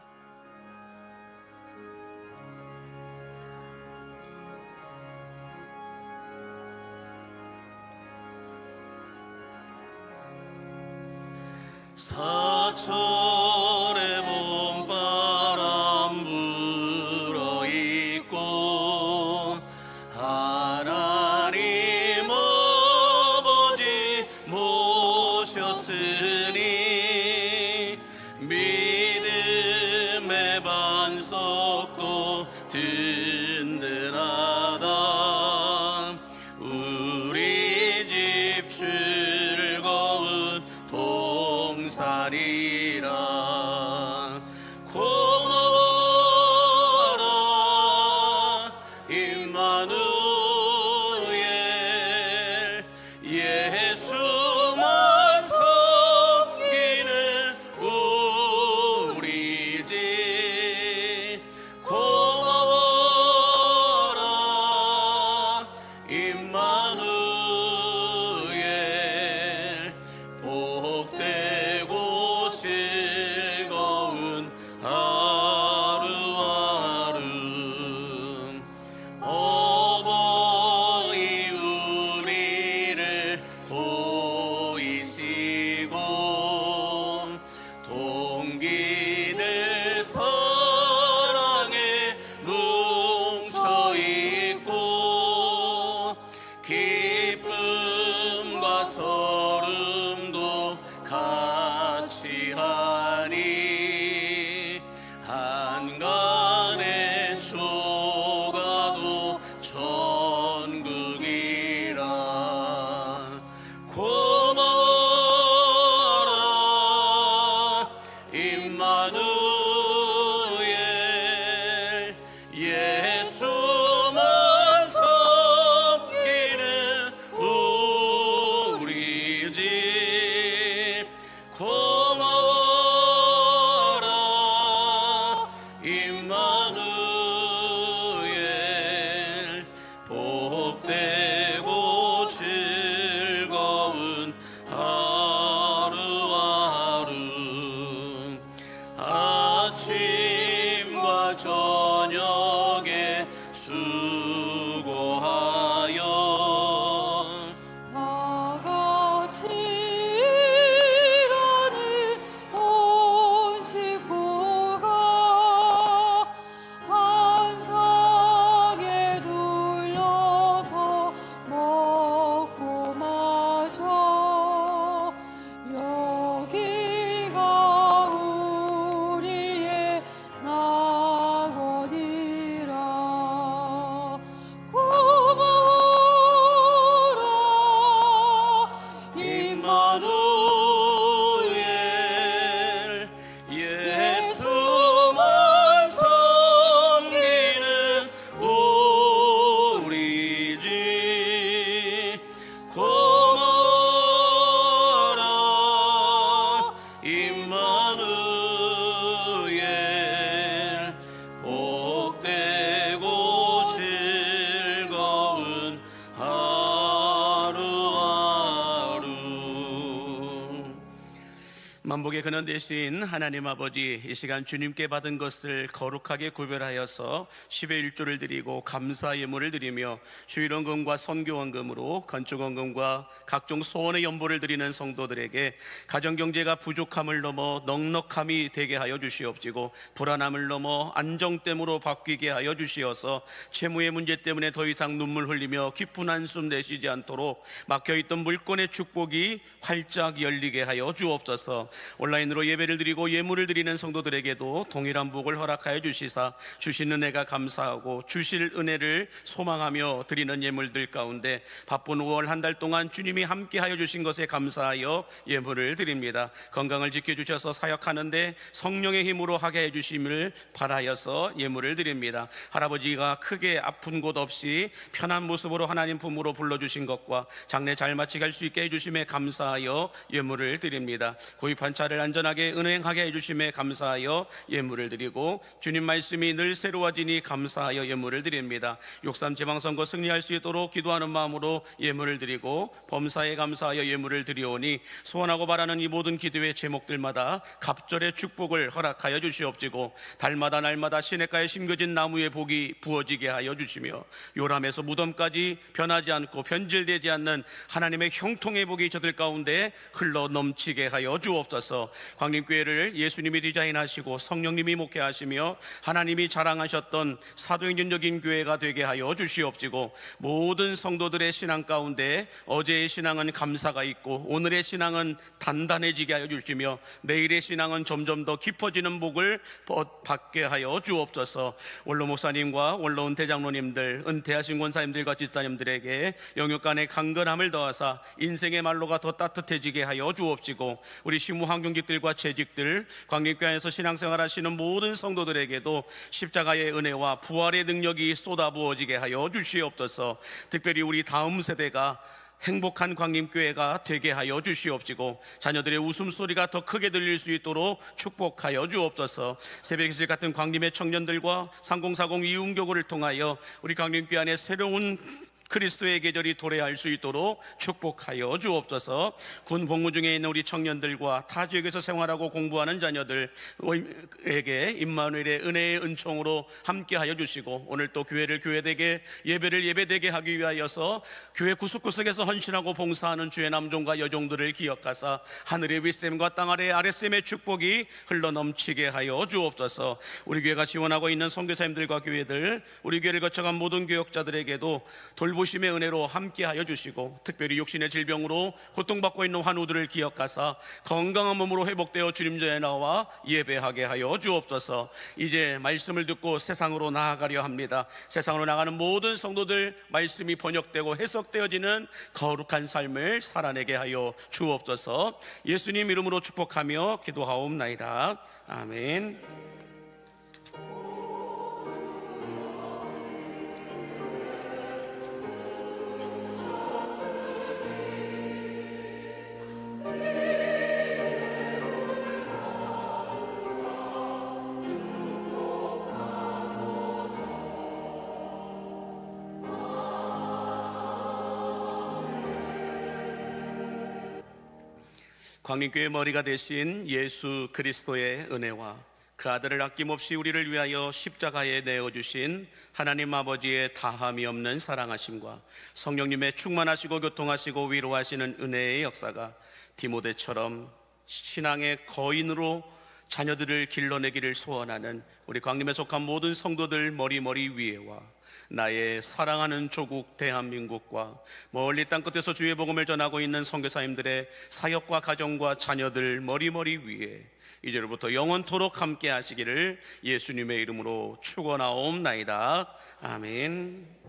사철의 봄바람 불어있고 하나님 아버지 모셨으니 믿음의 반석도 든든하다. 우리 집 즐거운 동산이라. 고마워라 임마누엘. 예수만 섬기는 우리 집. 고마워라 임마누엘. 복되고 즐거운 하루하루. 어버이 우리를 보이시고 동기들 사랑에 뭉쳐있고 기쁨과 서름도 같이 하니 한간의 조가도 천국이라. 고마워라 임마누엘. 예수만 섬기는 우리 집. 고마워라 임마누엘. 복되고 즐거운 하루하루. 아침과 저녁에 수고하여 다 같이 일하는 온 식구가 한 상에 둘러서 먹고 마셔. 여기가 우리의 낙원이라. 고마워라 임마누엘. 예수만 섬기는 우리 집. 고마워라 임마누엘. 복되고 즐거운 하루하루. 만복의 근원 되신 하나님 아버지, 이 시간 주님께 받은 것을 거룩하게 구별하여서 10의 1조를 드리고 감사 예물을 드리며 주일원금과 선교원금으로 건축원금과 각종 소원의 연보를 드리는 성도들에게 가정경제가 부족함을 넘어 넉넉함이 되게 하여 주시옵시고 불안함을 넘어 안정됨으로 바뀌게 하여 주시어서 채무의 문제 때문에 더 이상 눈물 흘리며 깊은 한숨 내쉬지 않도록 막혀있던 물권의 축복이 활짝 열리게 하여 주옵소서. 온라인으로 예배를 드리고 예물을 드리는 성도들에게도 동일한 복을 허락하여 주시사 주신 은혜가 감사하고 주실 은혜를 소망하며 드리는 예물들 가운데 바쁜 5월 한 달 동안 주님이 함께하여 주신 것에 감사하여 예물을 드립니다. 건강을 지켜주셔서 사역하는데 성령의 힘으로 하게 해주심을 바라여서 예물을 드립니다. 할아버지가 크게 아픈 곳 없이 편한 모습으로 하나님 품으로 불러주신 것과 장례 잘 마치게 할 수 있게 해주심에 감사하여 예물을 드립니다. 구입한 차를 안전하게 운행하게 해주심에 감사하여 예물을 드리고 주님 말씀이 늘 새로워지니 감사하여 예물을 드립니다. 6.3 지방선거 승리할 수 있도록 기도하는 마음으로 예물을 드리고 범사에 감사하여 예물을 드리오니 소원하고 바라는 이 모든 기도의 제목들마다 갑절의 축복을 허락하여 주시옵시고 달마다 날마다 시냇가에 심겨진 나무의 복이 부어지게 하여 주시며 요람에서 무덤까지 변하지 않고 변질되지 않는 하나님의 형통의 복이 저들 가운데 흘러 넘치게 하여 주옵소서. 광림교회를 예수님이 디자인하시고 성령님이 목회하시며 하나님이 자랑하셨던 사도행전적인 교회가 되게 하여 주시옵시고 모든 성도들의 신앙 가운데 어제의 신앙은 감사가 있고 오늘의 신앙은 단단해지게 하여 주시며 내일의 신앙은 점점 더 깊어지는 복을 받게 하여 주옵소서. 원로 목사님과 원로 은퇴장로님들, 은퇴하신 권사님들과 집사님들에게 영육간의 강건함을 더하사 인생의 말로가 더 따뜻해지게 하여 주옵시고 우리 시무환경직들과 재직들, 광림교회 안에서 신앙생활하시는 모든 성도들에게도 십자가의 은혜와 부활의 능력이 쏟아부어지게 하여 주시옵소서. 특별히 우리 다음 세대가 행복한 광림교회가 되게 하여 주시옵시고 자녀들의 웃음소리가 더 크게 들릴 수 있도록 축복하여 주옵소서. 새벽기술 같은 광림의 청년들과 3040 이음교구를 통하여 우리 광림교회 안에 새로운 그리스도의 계절이 도래할 수 있도록 축복하여 주옵소서. 군 복무 중에 있는 우리 청년들과 타 지역에서 생활하고 공부하는 자녀들에게 임마누엘의 은혜의 은총으로 함께하여 주시고 오늘 또 교회를 교회되게 예배를 예배되게 하기 위하여서 교회 구석구석에서 헌신하고 봉사하는 주의 남종과 여종들을 기억하사 하늘의 윗셈과 땅 아래의 아랫셈의 축복이 흘러넘치게 하여 주옵소서. 우리 교회가 지원하고 있는 선교사님들과 교회들, 우리 교회를 거쳐간 모든 교역자들에게도 돌보심의 은혜로 함께하여 주시고 특별히 육신의 질병으로 고통받고 있는 환우들을 기억하사 건강한 몸으로 회복되어 주님 전에 나와 예배하게 하여 주옵소서. 이제 말씀을 듣고 세상으로 나아가려 합니다. 세상으로 나가는 모든 성도들 말씀이 번역되고 해석되어지는 거룩한 삶을 살아내게 하여 주옵소서. 예수님 이름으로 축복하며 기도하옵나이다. 아멘. 광림교회 머리가 되신 예수 그리스도의 은혜와 그 아들을 아낌없이 우리를 위하여 십자가에 내어주신 하나님 아버지의 다함이 없는 사랑하심과 성령님의 충만하시고 교통하시고 위로하시는 은혜의 역사가 디모데처럼 신앙의 거인으로 자녀들을 길러내기를 소원하는 우리 광림에 속한 모든 성도들 머리 위에와 나의 사랑하는 조국 대한민국과 멀리 땅끝에서 주의 복음을 전하고 있는 선교사님들의 사역과 가정과 자녀들 머리 위에 이제로부터 영원토록 함께 하시기를 예수님의 이름으로 축원하옵나이다. 아멘.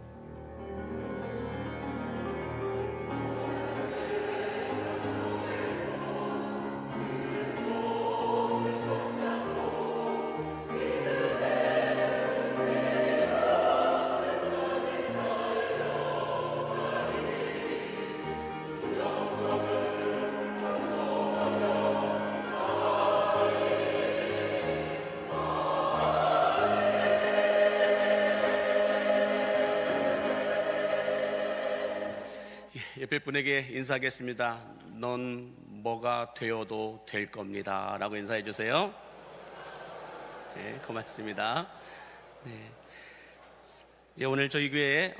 옆에 분에게 인사하겠습니다. 넌 뭐가 되어도 될 겁니다 라고 인사해 주세요. 네, 고맙습니다. 네. 이제 오늘 저희 교회에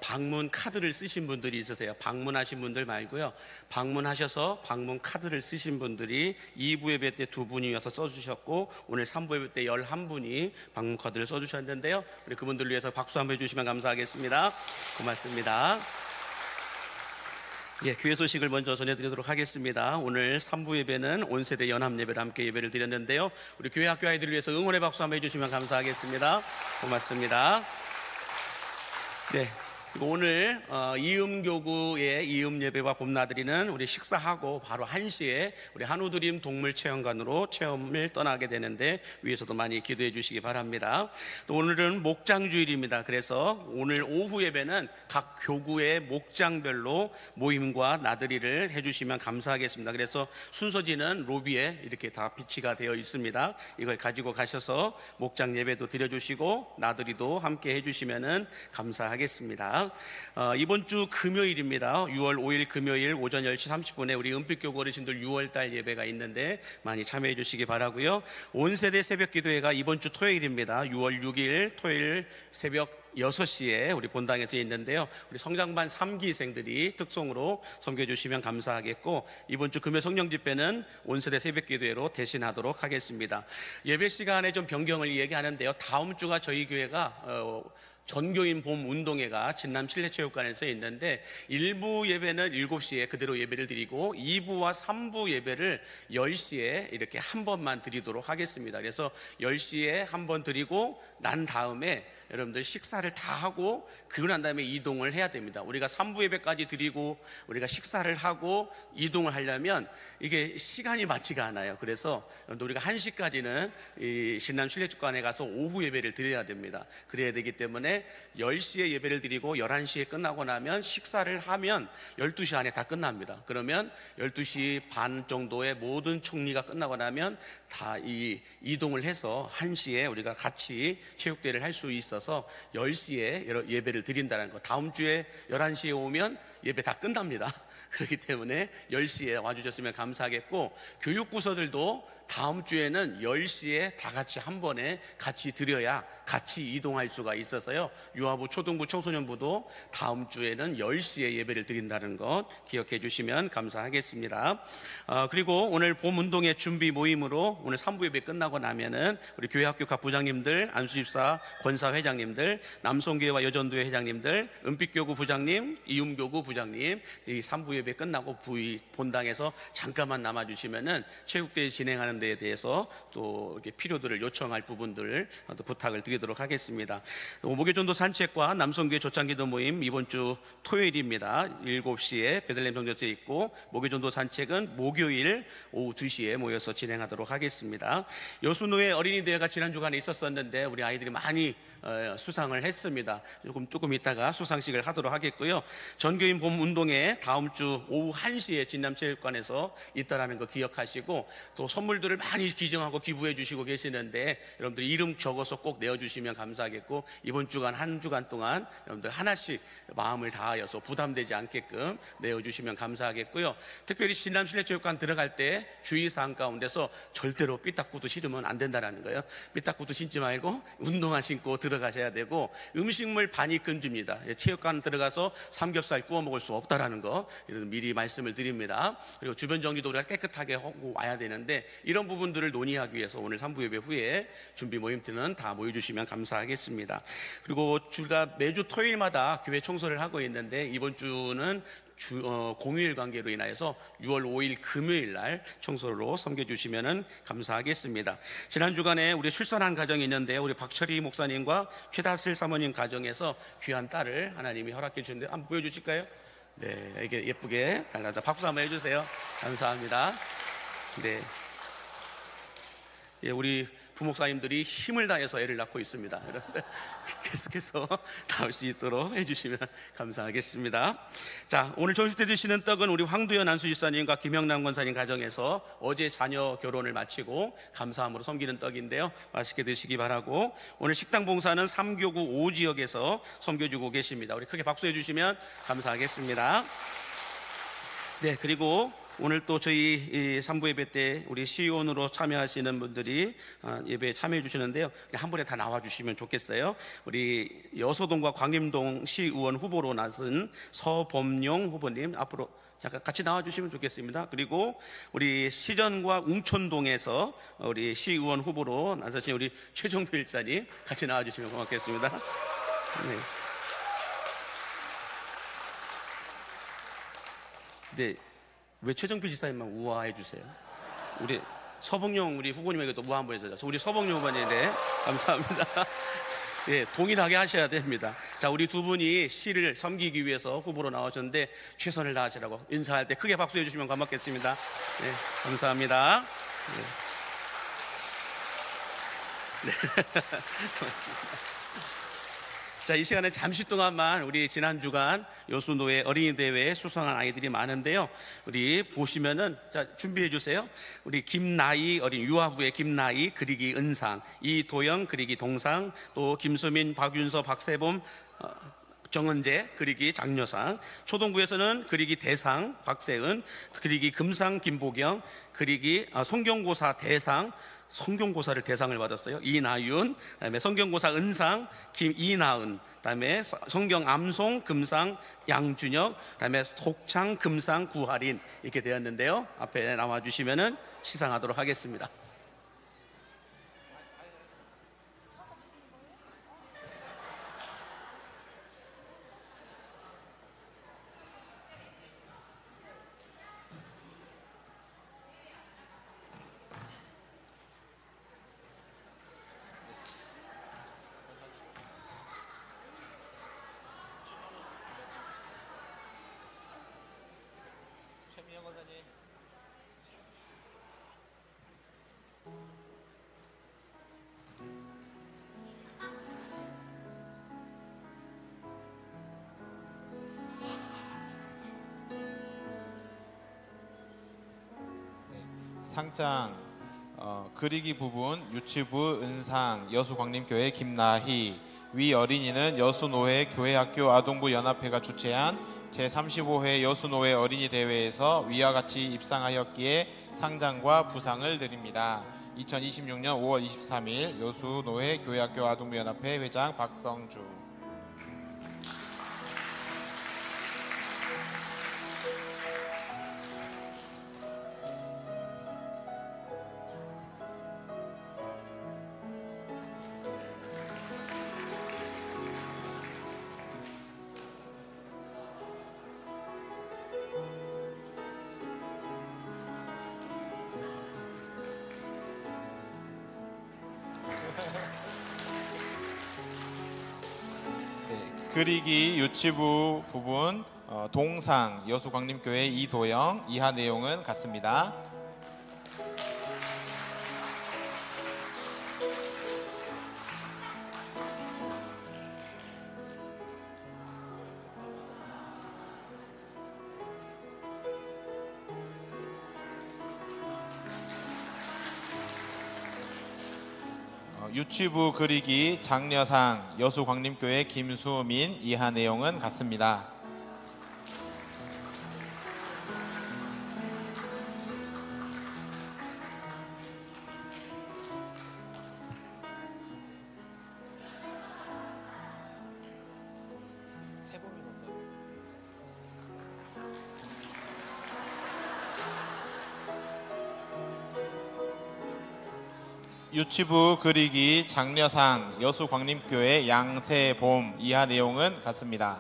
방문 카드를 쓰신 분들이 있으세요. 방문하신 분들 말고요, 방문하셔서 방문 카드를 쓰신 분들이 2부 예배 때 2분이어서 써주셨고 오늘 3부 예배 때 11분이 방문 카드를 써주셨는데요, 우리 그분들을 위해서 박수 한번 해주시면 감사하겠습니다. 고맙습니다. 예, 교회 소식을 먼저 전해드리도록 하겠습니다. 오늘 3부 예배는 온세대 연합예배를 함께 예배를 드렸는데요. 우리 교회 학교 아이들을 위해서 응원의 박수 한번 해주시면 감사하겠습니다. 고맙습니다. 네. 그리고 오늘 이음교구의 이음예배와 봄나들이는 우리 식사하고 바로 1시에 우리 한우드림 동물체험관으로 체험을 떠나게 되는데 위에서도 많이 기도해 주시기 바랍니다. 또 오늘은 목장주일입니다. 그래서 오늘 오후 예배는 각 교구의 목장별로 모임과 나들이를 해주시면 감사하겠습니다. 그래서 순서지는 로비에 이렇게 다 비치가 되어 있습니다. 이걸 가지고 가셔서 목장 예배도 드려주시고 나들이도 함께 해주시면 감사하겠습니다. 이번 주 금요일입니다. 6월 5일 금요일 오전 10시 30분에 우리 은빛교구 어르신들 6월달 예배가 있는데 많이 참여해 주시기 바라고요. 온세대 새벽기도회가 이번 주 토요일입니다. 6월 6일 토요일 새벽 6시에 우리 본당에서 있는데요. 우리 성장반 3기생들이 특송으로 섬겨 주시면 감사하겠고, 이번 주 금요 성령 집회는 온세대 새벽기도회로 대신하도록 하겠습니다. 예배 시간에 좀 변경을 얘기하는데요. 다음 주가 저희 교회가 전교인 봄 운동회가 진남 실내체육관에서 있는데 1부 예배는 7시에 그대로 예배를 드리고 2부와 3부 예배를 10시에 이렇게 한 번만 드리도록 하겠습니다. 그래서 10시에 한 번 드리고 난 다음에 여러분들 식사를 다 하고 그러고 난 다음에 이동을 해야 됩니다. 우리가 3부 예배까지 드리고 우리가 식사를 하고 이동을 하려면 이게 시간이 맞지가 않아요. 그래서 우리가 1시까지는 이 신남 실내체육관에 가서 오후 예배를 드려야 됩니다. 그래야 되기 때문에 10시에 예배를 드리고 11시에 끝나고 나면 식사를 하면 12시 안에 다 끝납니다. 그러면 12시 반 정도에 모든 총리가 끝나고 나면 다 이동을 해서 1시에 우리가 같이 체육대회를 할 수 있어서 10시에 예배를 드린다는 거. 다음 주에 11시에 오면 예배 다 끝납니다. 그렇기 때문에 10시에 와주셨으면 감사하겠고, 교육부서들도 다음 주에는 10시에 다 같이 한 번에 같이 드려야 같이 이동할 수가 있어서요. 유아부, 초등부, 청소년부도 다음 주에는 10시에 예배를 드린다는 것 기억해 주시면 감사하겠습니다. 그리고 오늘 봄운동회 준비 모임으로 오늘 3부 예배 끝나고 나면은 우리 교회학교 각 부장님들, 안수집사, 권사 회장님들, 남성교회와 여전도회 회장님들, 은빛교구 부장님, 이음교구 부장님, 이 3부 예배 끝나고 본당에서 잠깐만 남아주시면은 체육대회 진행하는 데에 대해서 또 이렇게 필요들을 요청할 부분들 또 부탁을 드리도록 하겠습니다. 목요전도 산책과 남성교회 조창기도 모임 이번 주 토요일입니다. 7시에 베들레헴 성전서에 있고, 목요전도 산책은 목요일 오후 2시에 모여서 진행하도록 하겠습니다. 여수노예 어린이 대회가 지난 주간에 있었었는데 우리 아이들이 많이 수상을 했습니다. 조금 이따가 수상식을 하도록 하겠고요. 전교인 봄 운동회 다음 주 오후 1시에 진남체육관에서 있다라는 거 기억하시고, 또 선물들을 많이 기증하고 기부해 주시고 계시는데 여러분들 이름 적어서 꼭 내어주시면 감사하겠고, 이번 주간 한 주간 동안 여러분들 하나씩 마음을 다하여서 부담되지 않게끔 내어주시면 감사하겠고요. 특별히 진남실내체육관 들어갈 때 주의사항 가운데서 절대로 삐딱구두 신으면 안 된다는 거예요. 삐딱구두 신지 말고 운동화 신고 들어가셔야 되고, 음식물 반입 금지입니다. 체육관 들어가서 삼겹살 구워 먹을 수 없다라는 거 미리 말씀을 드립니다. 그리고 주변 정리도 우리가 깨끗하게 하고 와야 되는데, 이런 부분들을 논의하기 위해서 오늘 3부 예배 후에 준비 모임들은 다 모여주시면 감사하겠습니다. 그리고 주가 매주 토요일마다 교회 청소를 하고 있는데 이번 주는 공휴일 관계로 인하여서 6월 5일 금요일 날 청소로 섬겨주시면 감사하겠습니다. 지난 주간에 우리 출산한 가정이 있는데 우리 박철희 목사님과 최다슬 사모님 가정에서 귀한 딸을 하나님이 허락해 주셨는데 한번 보여주실까요? 네, 이게 예쁘게 달라다 박수 한번 해주세요. 감사합니다. 네, 예, 우리 부목사님들이 힘을 다해서 애를 낳고 있습니다. 여러분들 계속해서 나올 수 있도록 해주시면 감사하겠습니다. 자, 오늘 점심 때 드시는 떡은 우리 황두현 안수집사님과 김영남 권사님 가정에서 어제 자녀 결혼을 마치고 감사함으로 섬기는 떡인데요. 맛있게 드시기 바라고, 오늘 식당 봉사는 3교구 5지역에서 섬겨주고 계십니다. 우리 크게 박수해 주시면 감사하겠습니다. 네, 그리고 오늘 또 저희 3부 예배 때 우리 시의원으로 참여하시는 분들이 예배에 참여해 주시는데요. 한 번에 다 나와 주시면 좋겠어요. 우리 여서동과 광림동 시의원 후보로 나선 서범용 후보님 앞으로 잠깐 같이 나와 주시면 좋겠습니다. 그리고 우리 시전과 웅촌동에서 우리 시의원 후보로 나서신 우리 최종필 일사님 같이 나와 주시면 고맙겠습니다. 네. 근데 왜 최정필 지사님만 우아해 주세요? 우리 서봉용 우리 후보님에게도 우아 한번 해주세요. 우리 서봉용 후보님, 네, 감사합니다. 예, 동일하게 하셔야 됩니다. 자, 우리 두 분이 시를 섬기기 위해서 후보로 나오셨는데 최선을 다하시라고 인사할 때 크게 박수해 주시면 고맙겠습니다. 네, 감사합니다. 네. 자, 이 시간에 잠시 동안만 우리 지난 주간 여수노회 어린이 대회에 수상한 아이들이 많은데요. 우리 보시면은 자 준비해 주세요. 우리 김나희 어린 유아부의 김나희 그리기 은상, 이도영 그리기 동상, 또 김수민, 박윤서, 박세범, 정은재 그리기 장려상, 초등부에서는 그리기 대상 박세은, 그리기 금상 김보경, 그리기 성경고사 대상, 성경고사를 대상을 받았어요. 이나윤, 그다음에 성경고사 은상 김이나은, 그다음에 성경 암송 금상 양준혁, 그다음에 독창 금상 구하린 이렇게 되었는데요. 앞에 나와 주시면은 시상하도록 하겠습니다. 상장 그리기 부분 유치부 은상 여수광림교회 김나희, 위 어린이는 여수노회 교회학교 아동부 연합회가 주최한 제35회 여수노회 어린이 대회에서 위와 같이 입상하였기에 상장과 부상을 드립니다. 2026년 5월 23일 여수노회 교회학교 아동부 연합회 회장 박성주. 그리기 유치부 부분 동상 여수광림교회 이도영, 이하 내용은 같습니다. 유치부 그리기 장려상 여수광림교회 김수민, 이하 내용은 같습니다. 유치부 그리기 장려상 여수광림교회 양세봄, 이하 내용은 같습니다.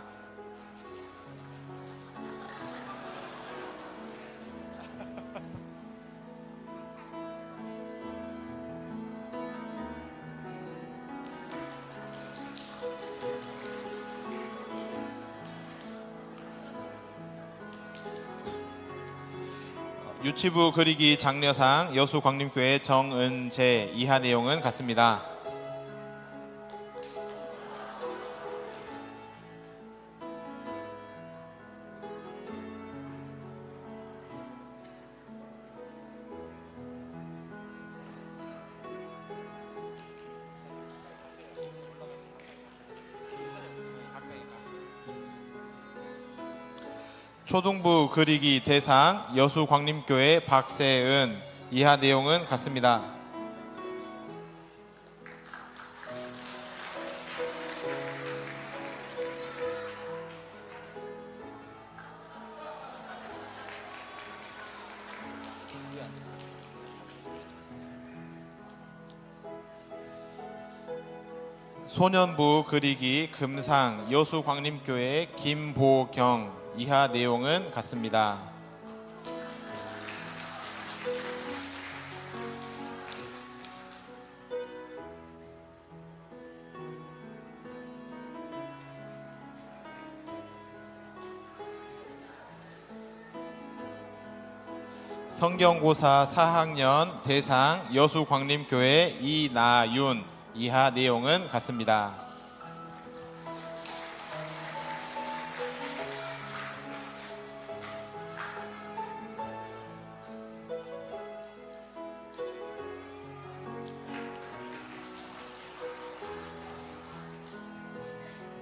유치부 그리기 장려상 여수광림교회 정은재, 이하 내용은 같습니다. 초등부 그리기 대상 여수광림교회 박세은, 이하 내용은 같습니다. 소년부 그리기 금상 여수광림교회 김보경, 이하 내용은 같습니다. 성경고사 4학년 대상 여수광림교회 이나윤. 이하 내용은 같습니다.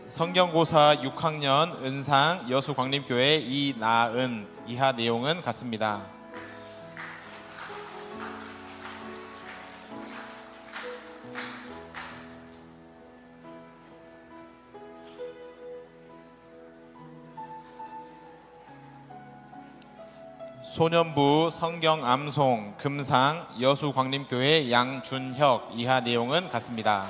성경고사 6학년 은상 여수광림교회 이나은. 이하 내용은 같습니다. 소년부 성경암송 금상 여수광림교회 양준혁. 이하 내용은 같습니다.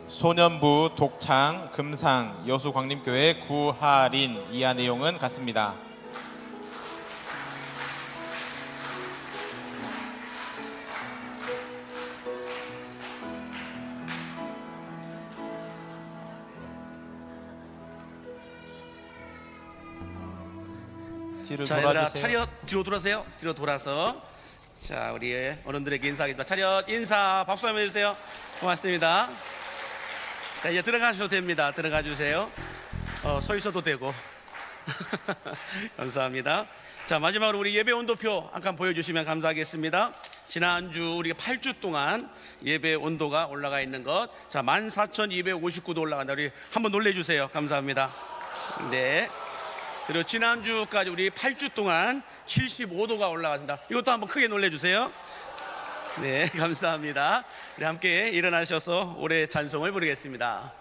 소년부 독창 금상 여수광림교회 구하린. 이하 내용은 같습니다. 뒤를 자, 얘들아 돌아주세요. 차렷 뒤로 돌아세요. 뒤로 돌아서 자 우리 어른들에게 인사하겠습니다. 차렷 인사 박수 한번 해주세요. 고맙습니다. 자 이제 들어가셔도 됩니다. 들어가 주세요. 서 있어도 되고 감사합니다. 자 마지막으로 우리 예배 온도표 한 칸 보여주시면 감사하겠습니다. 지난주 우리가 8주 동안 예배 온도가 올라가 있는 것, 자 14,259도 올라간다. 우리 한번 놀래주세요. 감사합니다. 네. 그리고 지난주까지 우리 8주 동안 75도가 올라갔습니다. 이것도 한번 크게 놀래주세요. 네, 감사합니다. 우리 함께 일어나셔서 올해 찬송을 부르겠습니다.